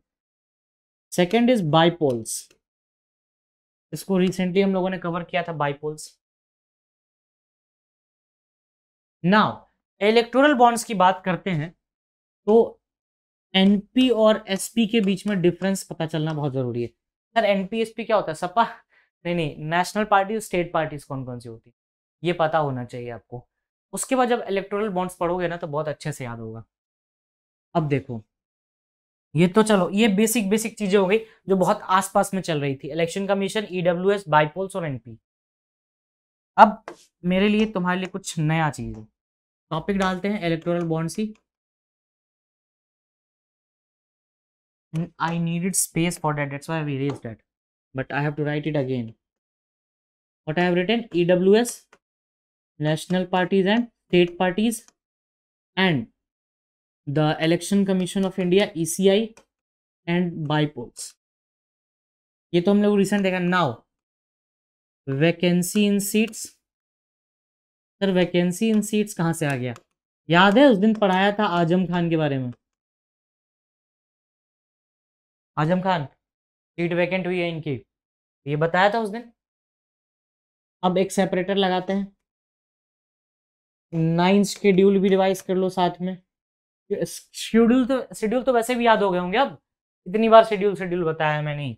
सेकेंड इज बाईपोल्स, इसको रिसेंटली हम लोगों ने कवर किया था, बाईपोल्स। नाउ इलेक्टोरल बॉन्ड्स की बात करते हैं तो एनपी और एसपी के बीच में डिफरेंस पता चलना बहुत जरूरी है। सर एनपी एसपी क्या होता है? सपा नहीं, नेशनल पार्टी, स्टेट पार्टीज कौन कौन सी होती है, ये पता होना चाहिए आपको। उसके बाद जब इलेक्टोरल बॉन्ड्स पढ़ोगे ना तो बहुत अच्छे से याद होगा। अब देखो, ये तो चलो ये बेसिक बेसिक चीजें हो गई जो बहुत आसपास में चल रही थी, इलेक्शन कमीशन, EWS, बाईपोल्स और एनपी। अब मेरे लिए तुम्हारे लिए कुछ नया चीज है, टॉपिक डालते हैं electoral bonds he. I needed space for that. That's why we erased that. But I have to write it again. What I have written? EWS, national parties and state parties, and the Election Commission of India, ECI, and bypolls. ये तो हम लोग recent देखा. Now vacancy इन seats. Sir vacancy इन seats कहाँ से आ गया? याद है उस दिन पढ़ाया था आजम खान के बारे में. आजम खान सीट वैकेंट हुई है इनकी, ये बताया था उस दिन. अब एक सेपरेटर लगाते हैं. 9 शेड्यूल भी रिवाइज कर लो साथ में. शेड्यूल तो वैसे भी याद हो गए होंगे. अब इतनी बार शेड्यूल बताया मैंने ही.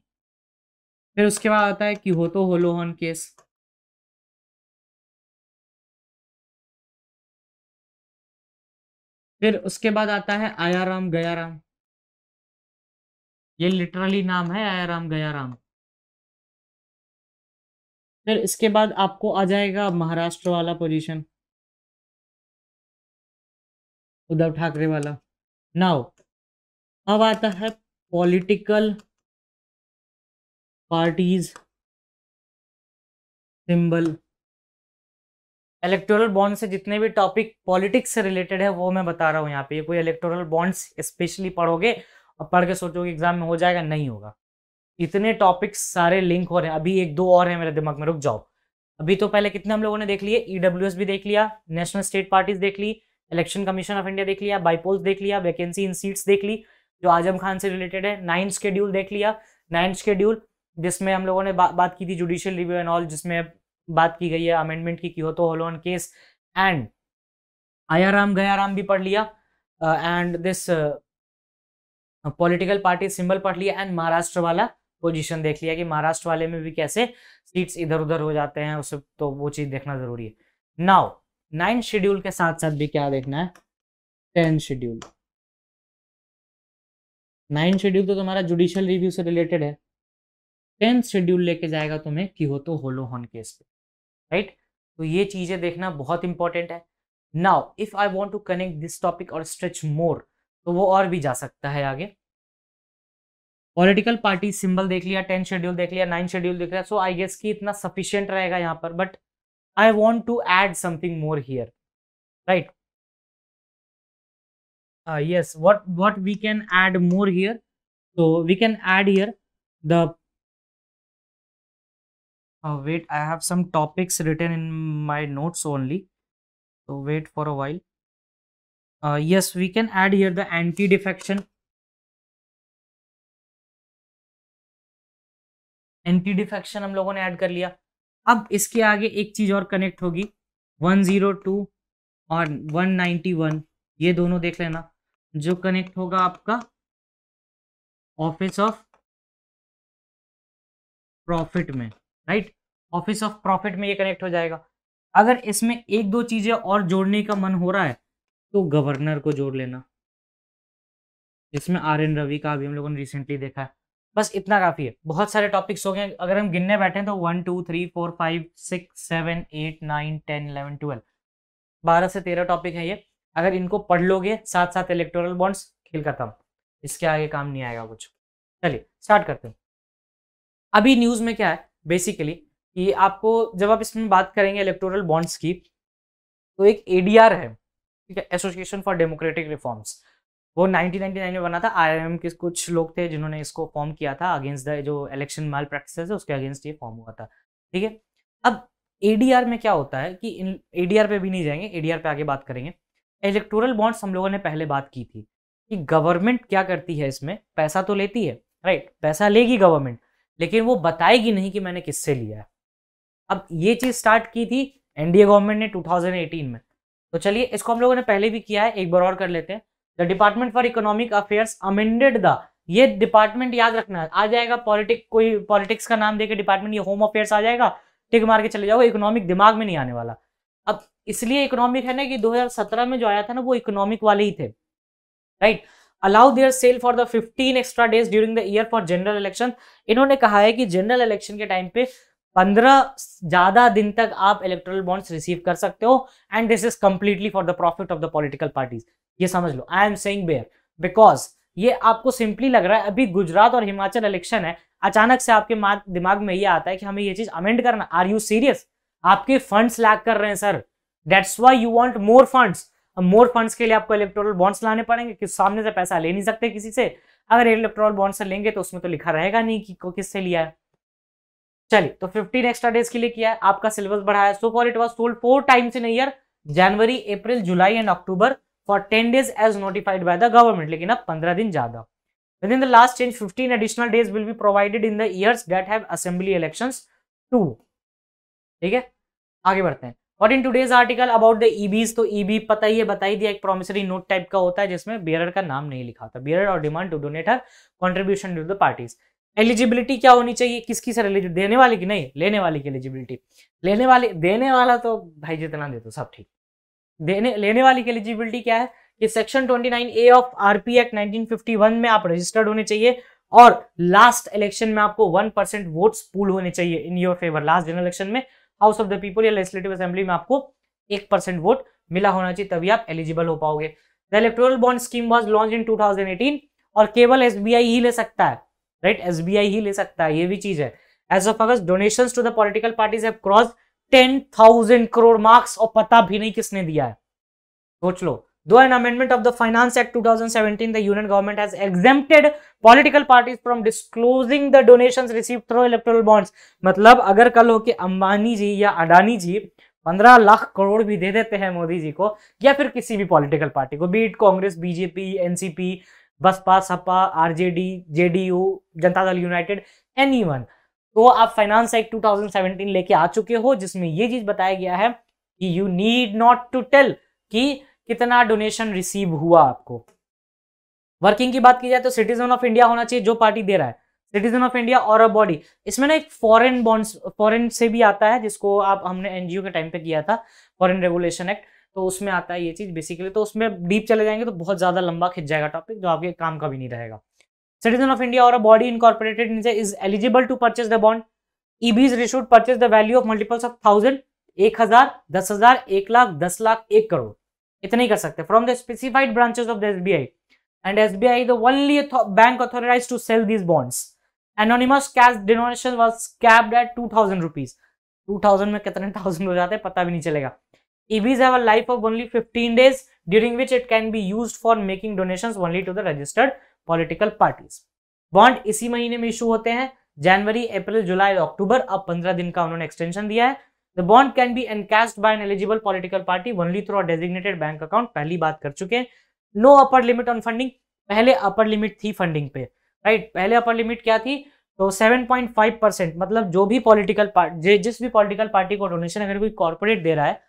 फिर उसके बाद आता है कि हो तो होलोहन केस. फिर उसके बाद आता है आयाराम गयाराम. ये लिटरली नाम है, आयाराम गयाराम. फिर इसके बाद आपको आ जाएगा महाराष्ट्र वाला पोजीशन, उद्धव ठाकरे वाला. नाउ अब आता है political parties symbol. Electoral bond से जितने भी टॉपिक पॉलिटिक्स से रिलेटेड है वो मैं बता रहा हूँ यहाँ पे. ये कोई इलेक्टोरल बॉन्ड्स स्पेशली पढ़ोगे और पढ़ के सोचोगे एग्जाम में हो जाएगा, नहीं होगा. इतने टॉपिक्स सारे लिंक हो रहे हैं. अभी 1-2 और है मेरे दिमाग में, रुक जाओ. अभी तो पहले कितने हम लोगों ने देख लिए? EWS भी देख लिया, नेशनल स्टेट पार्टीज देख ली, इलेक्शन कमीशन ऑफ इंडिया देख लिया, बाइपोल्स देख लिया, वैकेंसी इन सीट्स देख ली जो आजम खान से रिलेटेड है, 9 शेड्यूल देख लिया. 9 शेड्यूल जिसमें हम लोगों ने बात की थी जुडिशियल रिव्यू एंड ऑल, जिसमें बात की गई है अमेंडमेंट की हो तो होलोन केस, एंड आयाराम गयाराम भी पढ़ लिया, and this political party symbol पढ़ लिया, एंड महाराष्ट्र वाला पोजीशन देख लिया कि महाराष्ट्र वाले में भी कैसे सीट्स इधर उधर हो जाते हैं, उसे तो वो चीज देखना जरूरी है. नाउ 9 शेड्यूल के साथ साथ भी क्या देखना है? 10 शेड्यूल. 9 शेड्यूल तो तुम्हारा जुडिशियल रिव्यू से रिलेटेड है. 10th शेड्यूल लेके जाएगा तुम्हें कि हो तो होलोहन केस पे, राइट? तो ये चीजें देखना बहुत इंपॉर्टेंट है. Now if I want to connect this topic और स्ट्रेच मोर, तो वो और भी जा सकता है आगे. पॉलिटिकल पार्टी सिंबल देख लिया, 10 शेड्यूल देख लिया, 9 शेड्यूल देख लिया. सो आई गेस कि इतना सफिशिएंट रहेगा यहाँ पर. But I want to add something more here, right? Yes, what we can add more here? So we can add here the wait, I have some topics written in my notes only, so wait for a while. Yes, we can add here the anti-defection. Anti-defection हम लोगों ने add कर लिया. अब इसके आगे एक चीज और कनेक्ट होगी, 102 और 191, ये दोनों देख लेना. जो कनेक्ट होगा आपका ऑफिस ऑफ प्रॉफिट में, राइट? ऑफिस ऑफ प्रॉफिट में ये कनेक्ट हो जाएगा. अगर इसमें 1-2 चीजें और जोड़ने का मन हो रहा है तो गवर्नर को जोड़ लेना, जिसमें RN रवि का भी हम लोगों ने रिसेंटली देखा है. बस इतना काफी है. बहुत सारे टॉपिक्स हो गए. अगर हम गिनने बैठे तो 1 2 3 4 5 6 7 8 9 10 11 12 12 से 13 टॉपिक है ये. अगर इनको पढ़ लोगे साथ साथ इलेक्टोरल बॉन्ड्स, खेल खत्म. इसके आगे काम नहीं आएगा कुछ. चलिए स्टार्ट करते हैं. अभी न्यूज में क्या है बेसिकली कि आपको जब आप इसमें बात करेंगे इलेक्टोरल बॉन्ड्स की, तो एक ADR है, ठीक है, एसोसिएशन फॉर डेमोक्रेटिक रिफॉर्म्स. वो 1999 में बना था. IIM के कुछ लोग थे जिन्होंने इसको फॉर्म किया था अगेंस्ट द जो इलेक्शन माल प्रैक्टिसेस है उसके अगेंस्ट ये फॉर्म हुआ था, ठीक है. अब ADR में क्या होता है कि इन ADR पे भी नहीं जाएंगे, ADR पे आगे बात करेंगे. इलेक्टोरल बॉन्ड्स हम लोगों ने पहले बात की थी कि गवर्नमेंट क्या करती है, इसमें पैसा तो लेती है, राइट? पैसा लेगी गवर्नमेंट, लेकिन वो बताएगी नहीं कि मैंने किससे लिया है. अब ये चीज स्टार्ट की थी NDA गवर्नमेंट ने 2018 में. तो चलिए इसको हम लोगों ने पहले भी किया है, एक बार और कर लेते हैं. The department for economic affairs amended the, ये डिपार्टमेंट याद रखना है, आ जाएगा कोई पॉलिटिक्स का नाम देके डिपार्टमेंट, ये होम अफेयर्स आ जाएगा, टिक मार के चले जाओगे, इकोनॉमिक दिमाग में नहीं आने वाला. अब इसलिए इकोनॉमिक है ना कि 2017 में जो आया था ना वो इकोनॉमिक वाले ही थे, right? Allow their sale for the 15 extra days during the year for general election. इन्होंने कहा है कि जनरल इलेक्शन के टाइम पे 15 ज्यादा दिन तक आप इलेक्टोरल बॉन्ड्स रिसीव कर सकते हो, and this is completely for the profit of the political parties. ये समझ लो. I am saying where because ये आपको सिंपली लग रहा है अभी गुजरात और हिमाचल इलेक्शन है, अचानक से आपके दिमाग में ये आता है कि हमें ये चीज अमेंड करना। Are you serious? आपके फंड्स लैक कर रहे हैं sir, that's why you want more funds. अब मोर फंड्स के लिए आपको इलेक्टोरल बॉन्ड्स लाने पड़ेंगे, कि सामने से पैसा ले नहीं सकते किसी से। अगर इलेक्टोरल बॉन्ड से लेंगे तो उसमें तो लिखा रहेगा नहीं कि किससे लिया है। चलिए, तो 15 एक्स्ट्रा डेज के लिए किया है, आपका सिलेबस बढ़ाया। So for it was told 4 times in year, January, April, July and October for 10 days as notified by the government, लेकिन अब 15 दिन ज्यादा। Within the last change, 15 additional days will be provided in the years that have assembly elections too. ठीक है, आगे बढ़ते हैं। What in today's article about the EBs, तो EB पता ही है, बता ही दिया, एक promissory note टाइप का होता है जिसमें bearer का नाम नहीं लिखा था। bearer और demand to donate her contribution to the parties। Eligibility क्या होनी चाहिए, किसकी सर एलिजिबिलिटी, देने वाले की नहीं, लेने वाले की एलिजिबिलिटी। लेने वाले, देने वाला तो भाई जितना दे दो सब ठीक, लेने वाली की एलिजिबिलिटी क्या है कि section 29A of RP act 1951 में आप रजिस्टर्ड होने चाहिए और लास्ट इलेक्शन में आपको 1% वोट्स पूल होने चाहिए in your favour. Last general election में हाउस ऑफ द पीपल या लेजिस्लेटिव असेंबली में आपको 1% वोट मिला होना चाहिए, तभी आप एलिजिबल हो पाओगे। The electoral bond scheme was launch in 2018 और केवल एसबीआई ही ले सकता है, राइट, एसबीआई ही ले सकता है, ये भी चीज है। As of August donations to the political parties have crossed 10,000 crore marks, और पता भी नहीं किसने दिया है, सोच लो। Though an amendment of the Finance Act 2017, the union government has exempted political parties from disclosing the donations received through electoral bonds। मतलब अगर कल हो के अंबानी जी या अडानी जी 15 लाख करोड़ भी दे देते हैं मोदी जी को या फिर किसी भी पॉलिटिकल पार्टी को, be it Congress, BJP, NCP, Baspa, Sapa, RJD, JDU, Janata Dal United, anyone, तो आप फाइनेंस एक्ट 2017 लेके आ चुके हो जिसमें ये चीज बताया गया है कि you need not to tell कि कितना डोनेशन रिसीव हुआ आपको। वर्किंग की बात की जाए तो सिटीजन ऑफ इंडिया होना चाहिए जो पार्टी दे रहा है, सिटीजन ऑफ इंडिया और अ बॉडी। इसमें ना एक फॉरेन बॉन्ड्स, फॉरेन से भी आता है जिसको आप हमने एनजीओ के टाइम पे किया था, फॉरेन रेगुलेशन एक्ट, तो उसमें आता है ये चीज बेसिकली। तो उसमें डीप चले जाएंगे तो बहुत ज्यादा लंबा खिंच जाएगा टॉपिक, जो आपके काम का भी नहीं रहेगा। सिटीजन ऑफ इंडिया और a body incorporated is eligible to purchase the bond. EBs issued purchase the value of multiples of 1000, 1000, 10,000, 1 lakh, 10 lakh, 1 crore, इतने ही कर सकते हैं from the specified branches of the SBI, and SBI the only bank authorised to sell these bonds. Anonymous cash denomination was capped at 2000 rupees. 2000 में कितने thousand हो जाते हैं पता भी नहीं चलेगा। EBs have a life of only 15 days during which it can be used for making donations only to the registered political parties। Bond इसी महीने में इशू होते हैं, जनवरी, अप्रैल, जुलाई, अक्टूबर। अब 15 दिन का उन्होंने एक्सटेंशन दिया है। The bond can be encashed by an eligible political party only through a designated bank account। पहली बात कर चुके हैं। No upper limit on funding। पहले अपर लिमिट थी फंडिंग पे, राइट, पहले अपर लिमिट क्या थी, तो 7.5%, मतलब जो भी पॉलिटिकल पार्टी, जिस भी पॉलिटिकल पार्टी को डोनेशन अगर कोई कॉर्पोरेट दे रहा है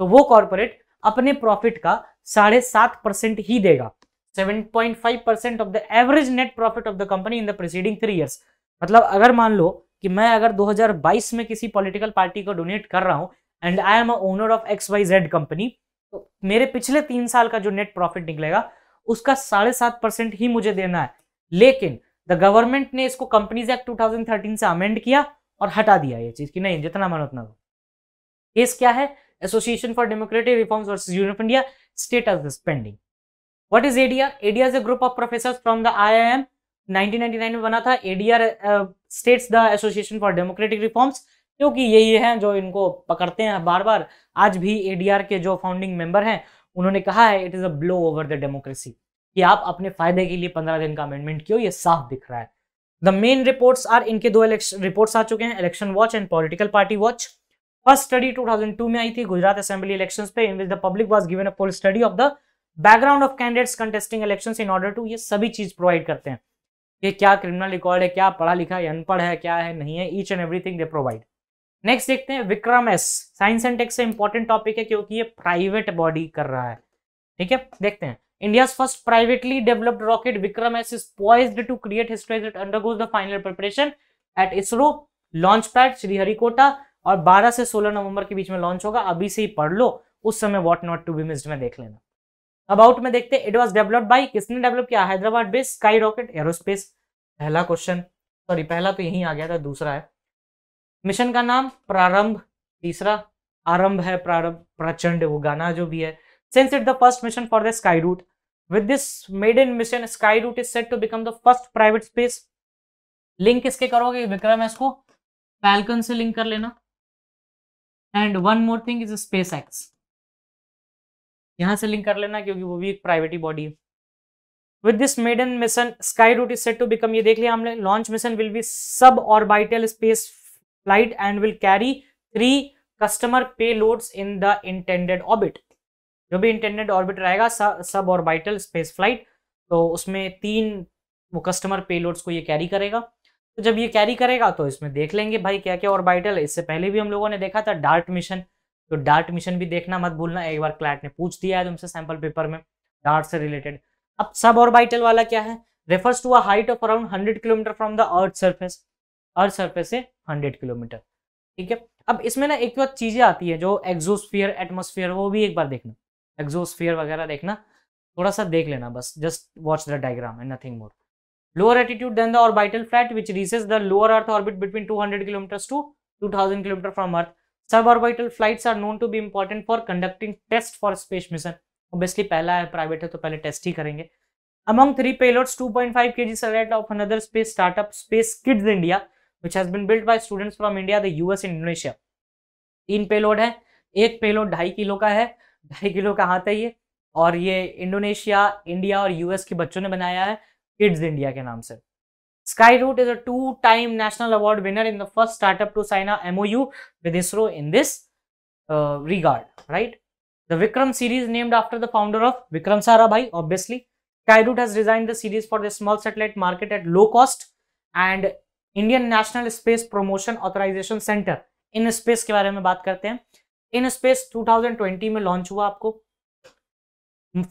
तो वो कॉर्पोरेट अपने प्रॉफिट का 7.5% ही देगा। 7.5% of the average net profit of the company in the preceding 3 years। मतलब अगर मान लो कि मैं अगर 2022 में किसी पॉलिटिकल पार्टी को डोनेट कर रहा हूं and I am a owner of XYZ company, तो मेरे पिछले 3 साल का जो नेट प्रॉफिट निकलेगा उसका 7.5% ही मुझे देना है। लेकिन द गवर्नमेंट ने इसको कंपनीज एक्ट 2013 से अमेंड किया और हटा दिया ये चीज कि नहीं, जितना मन उतना दो। केस क्या है, association for democratic reforms versus union of India, status is pending. What is ADR? ADR is a group of professors from the IIM, 1999 में बना था। ADR states the association for democratic reforms, क्योंकि यही हैं जो इनको पकड़ते हैं बार बार। आज भी ADR के जो फाउंडिंग मेंबर हैं उन्होंने कहा है it is a blow over the democracy, कि आप अपने फायदे के लिए 15 दिन का अमेंडमेंट क्यों, ये साफ दिख रहा है। द मेन रिपोर्ट्स आर, इनके 2 रिपोर्ट्स आ चुके हैं, election watch and political party watch. First study 2002 में आई थी गुजरात असेंबली इलेक्शंस पे, in which the public was given a full study of the background of candidates contesting elections in order to, ये सभी चीज प्रोवाइड करते हैं कि क्या क्रिमिनल रिकॉर्ड है, क्या पढ़ा लिखा है, अनपढ़ है, क्या है नहीं है, each and everything they provide. Next देखते हैं Vikram S, science and tech से इंपॉर्टेंट टॉपिक है क्योंकि ये प्राइवेट बॉडी कर रहा है, ठीक है। देखते हैं, India's first privately developed rocket Vikram S is poised to create history as it undergoes the final preparation at ISRO launch pad Sriharikota, और 12 से 16 नवंबर के बीच में लॉन्च होगा। अभी से ही पढ़ लो, उस समय what not to be missed में देख लेना। अबाउट में देखते हैं, इट वाज डेवलप्ड बाय, किसने डेवलप किया, Hyderabad based sky rocket aerospace. पहला क्वेश्चन, सॉरी पहला तो यहीं आ गया था, दूसरा है मिशन का नाम प्रारंभ, तीसरा आरंभ है, प्रारंभ प्रचंड वो गाना जो भी है। Since it the first mission for the Skyroot, with this maiden mission Skyroot is set to become the first private space. Link किसके करोगे, विक्रम एस को फैल्कन से लिंक कर लेना। And one more thing is SpaceX, यहां से link कर लेना क्योंकि वो भी एक प्राइवेट ही बॉडी है। With this maiden mission Skyroot is set to become, ये देख लिया हमने, launch mission will be sub orbital space flight and will carry 3 customer payloads in the intended orbit. जो भी इंटेंडेड ऑर्बिट रहेगा sub orbital space flight, तो उसमें 3 वो कस्टमर पेलोड्स को ये कैरी करेगा। तो जब ये कैरी करेगा तो इसमें देख लेंगे भाई क्या क्या ऑर्बिटल है। इससे पहले भी हम लोगों ने देखा था डार्ट मिशन, तो डार्ट मिशन भी देखना मत भूलना, एक बार क्लैट ने पूछ दिया है तुमसे सैंपल पेपर में डार्ट से रिलेटेड। अब सब ऑर्बिटल वाला क्या है, refers to a height of around 100 kilometre from the earth surface, earth surface से 100 किलोमीटर। ठीक है, अब इसमें ना एक तो चीजें आती है जो एक्सोस्फीयर एटमॉस्फेयर, वो भी एक बार देखना, एक्सोस्फीयर वगैरह देखना, थोड़ा सा देख लेना बस, just watch the diagram and nothing more. Lower altitude than the orbital flight which reaches the lower Earth orbit between 200 kilometers to 2000 kilometers from Earth. Suborbital flights are known to be important for conducting tests for space mission. Obviously पहला है private है तो पहले test ही करेंगे। Among 3 payloads, 2.5 kg satellite of another space startup Space Kids India, which has been built by students from India, the US, Indonesia. 3 payload है, एक payload 2.5 kilo का है, 2.5 किलो का हाथ है ये, और ये इंडोनेशिया, इंडिया और यूएस के बच्चों ने बनाया है किड्स इंडिया के नाम से। Skyroot is a 2-time national award winner in the first startup to sign a MOU with ISRO in this regard, right? The Vikram series named after the founder of Vikram Sarabhai, obviously. Skyroot has designed the series for the small satellite market at low cost, and Indian National Space Promotion Authorization Center in space के बारे में बात करते हैं। In space 2020 में launch हुआ आपको।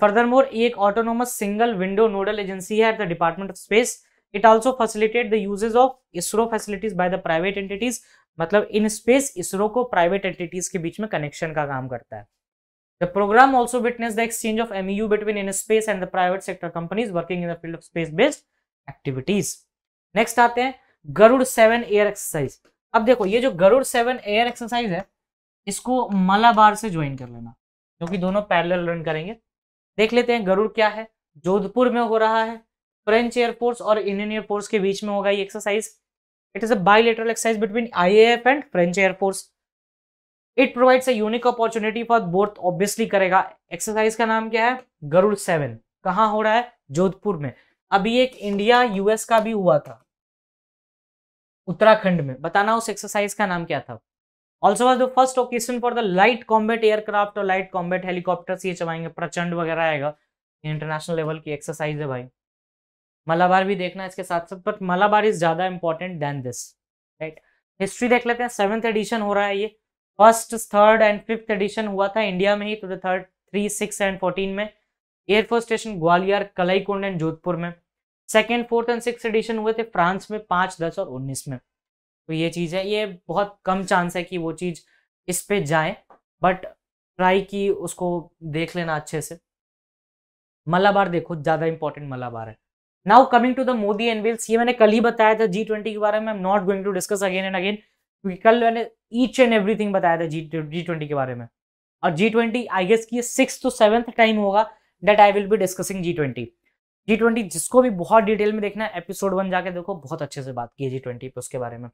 Furthermore, एक autonomous single window nodal agency है at the department of space. It also facilitate the uses of ISRO facilities by the private entities, मतलब इन स्पेस इसरो को प्राइवेट एंटिटीज के बीच में कनेक्शन का काम करता है। The program also witnessed the exchange of MEU between InSpace and the private sector companies working in the field of space-based activities. Next आते हैं गरुड़ 7 एयर एक्सरसाइज। अब देखो ये जो गरुड़ 7 एयर एक्सरसाइज है इसको मलाबार से ज्वाइन कर लेना क्योंकि दोनों पैरेलल रन करेंगे। देख लेते हैं गरुड़ क्या है, जोधपुर में हो रहा है, फ्रेंच एयरफोर्स और इंडियन एयरफोर्स के बीच में होगा ये exercise. It is a bilateral exercise between IAF and French air force. It provides a unique opportunity for both, obviously करेगा। एक्सरसाइज का नाम क्या है, गरुड़ 7। कहाँ हो रहा है, जोधपुर में। अभी एक इंडिया यूएस का भी हुआ था उत्तराखंड में, बताना उस एक्सरसाइज का नाम क्या था। Also was the first occasion for the light combat aircraft और लाइट कॉम्बैट हेलीकॉप्टर्स, ये चलाएंगे, प्रचंड वगैरह आएगा। इंटरनेशनल लेवल की एक्सरसाइज है भाई। मलाबार भी देखना इसके साथ साथ, बट मलाबार इज ज्यादा important than this, right. History देख लेते हैं, 7th एडिशन हो रहा है ये। First, 3rd and 5th addition हुआ था इंडिया में ही, तो 3rd, 3, 6 एंड 14 में। Air force station Gwalior, Kalaikunda and Jodhpur में। 2nd, 4th and 6th addition हुए थे फ्रांस में 5, 10 और 19 में। तो ये चीज है, ये बहुत कम चांस है कि वो चीज इस पे जाए, बट ट्राई की उसको देख लेना अच्छे से। मलाबार देखो ज्यादा इंपॉर्टेंट मलाबार है। Now coming to the Modi and wills, ये मैंने कल ही बताया था G20 के बारे में। I am not going to discuss again and again क्योंकि कल मैंने ईच एंड एवरीथिंग बताया था G20 के बारे में। और G20 आई गेस की 6th to 7th टाइम होगा that I will be discussing G20 जिसको भी बहुत डिटेल में देखना है एपिसोड 1 जाके देखो, बहुत अच्छे से बात की है G20 पे उसके बारे में।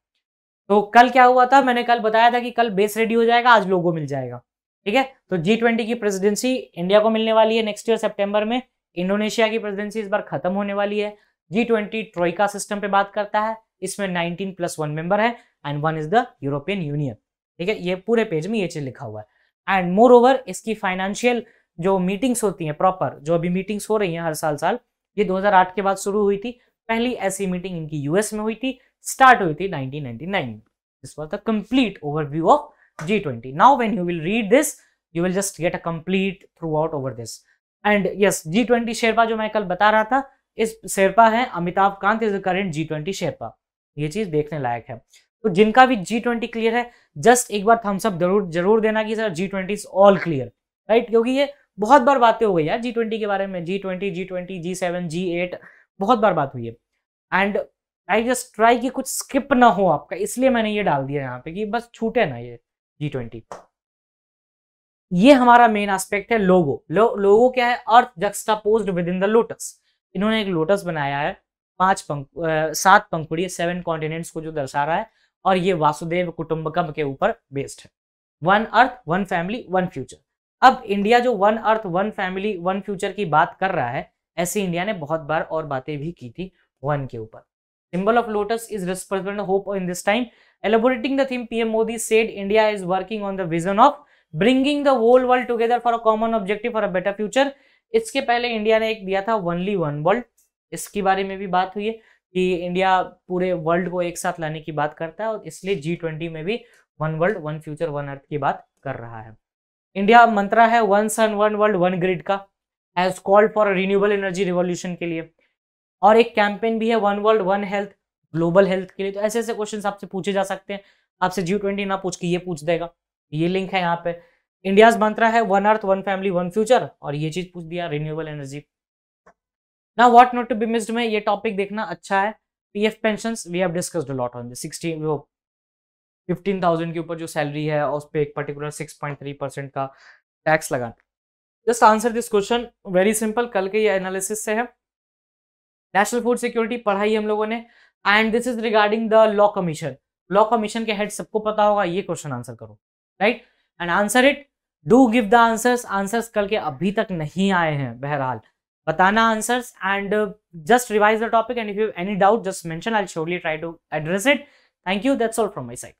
तो कल क्या हुआ था, मैंने कल बताया था कि कल बेस रेडी हो जाएगा, आज लोगो मिल जाएगा, ठीक है। तो G20 की प्रेसिडेंसी इंडिया को मिलने वाली है नेक्स्ट ईयर सितंबर में। इंडोनेशिया की प्रेसिडेंसी इस बार खत्म होने वाली है। G20 ट्रोइका सिस्टम पे बात करता है, इसमें 19+1 मेंबर है and 1 is the European union, ठीक है। ये पूरे पेज में ये चीज लिखा हुआ है। एंड मोर ओवर इसकी फाइनेंशियल जो मीटिंग्स होती हैं प्रॉपर, जो अभी मीटिंग्स हो रही हैं हर साल, ये 2008 के बाद शुरू हुई थी। पहली ऐसी मीटिंग इनकी यूएस में हुई थी, स्टार्ट हुई थी 1999। This was the complete overview of G20. Now when you will read this, you will just get a complete throughout over this. And yes, G20 Sherpa जो मैं कल बता रहा था, इस शेरपा है Amitabh Kant, is the current G20 Sherpa. ये चीज देखने लायक है। तो जिनका भी G20 क्लियर है, जस्ट एक बार थम्स अप जरूर देना कि sir G20 is all clear, right. क्योंकि ये बहुत बार बातें हो गई यार G20 के बारे में, G20, G7, G8 बहुत बार बात हुई है। एंड आई जस्ट ट्राई कि कुछ स्किप ना हो आपका, इसलिए मैंने ये डाल दिया यहाँ पे कि बस छूटे ना ये G20। ये हमारा मेन एस्पेक्ट है लोगो। लोगो क्या है? अर्थ जक्सटापोज्ड विद इन द लोटस। इन्होंने एक लोटस बनाया है, 7 पंखुड़ी, 7 कॉन्टिनेंट्स को जो दर्शा रहा है, और ये वासुदेव कुटुंबकम के ऊपर बेस्ड है। 1 अर्थ 1 फैमिली 1 फ्यूचर। अब इंडिया जो 1 अर्थ 1 फैमिली 1 फ्यूचर की बात कर रहा है, ऐसे इंडिया ने बहुत बार और बातें भी की थी 1 के ऊपर। Symbol of lotus is represent hope in this time. Elaborating the theme, PM Modi said India is working on the vision of bringing the whole world together for a common objective for a better future। इसके पहले India ने एक दिया था only one world, इसके बारे में भी बात हुई है कि इंडिया पूरे वर्ल्ड को एक साथ लाने की बात करता है, और इसलिए G20 में भी 1 वर्ल्ड 1 फ्यूचर 1 अर्थ की बात कर रहा है। इंडिया मंत्रा है 1 सन 1 वर्ल्ड 1 ग्रिड का, has called for renewable energy revolution के लिए, और एक कैंपेन भी है 1 वर्ल्ड 1 हेल्थ, ग्लोबल हेल्थ के लिए। तो ऐसे ऐसे क्वेश्चंस आपसे पूछे जा सकते हैं, आपसे G20 ना पूछ के ये पूछ देगा। ये लिंक है यहाँ पे। इंडियाज मंत्रा है 1 अर्थ 1 फैमिली 1 फ्यूचर, और ये चीज पूछ दिया रिन्यूएबल एनर्जी। ना what not to be missed में ये टॉपिक देखना अच्छा है। PF pensions we have discussed a lot on this. 15,000 के ऊपर जो सैलरी है और उस पर एक पर्टिकुलर 6.3% का टैक्स लगाना। Just answer this question, very simple. कल के ये एनालिसिस से है। नेशनल फूड सिक्योरिटी पढ़ाई हम लोगों ने, and this is regarding the law commission. Law commission के हेड सबको पता होगा, ये क्वेश्चन आंसर करो, right, and answer it. Do give the answers. Answers कल के अभी तक नहीं आए हैं, बहरहाल बताना answers, and just revise the topic, and if you have any doubt just mention, I will surely try to address it. Thank you, that's all from my side.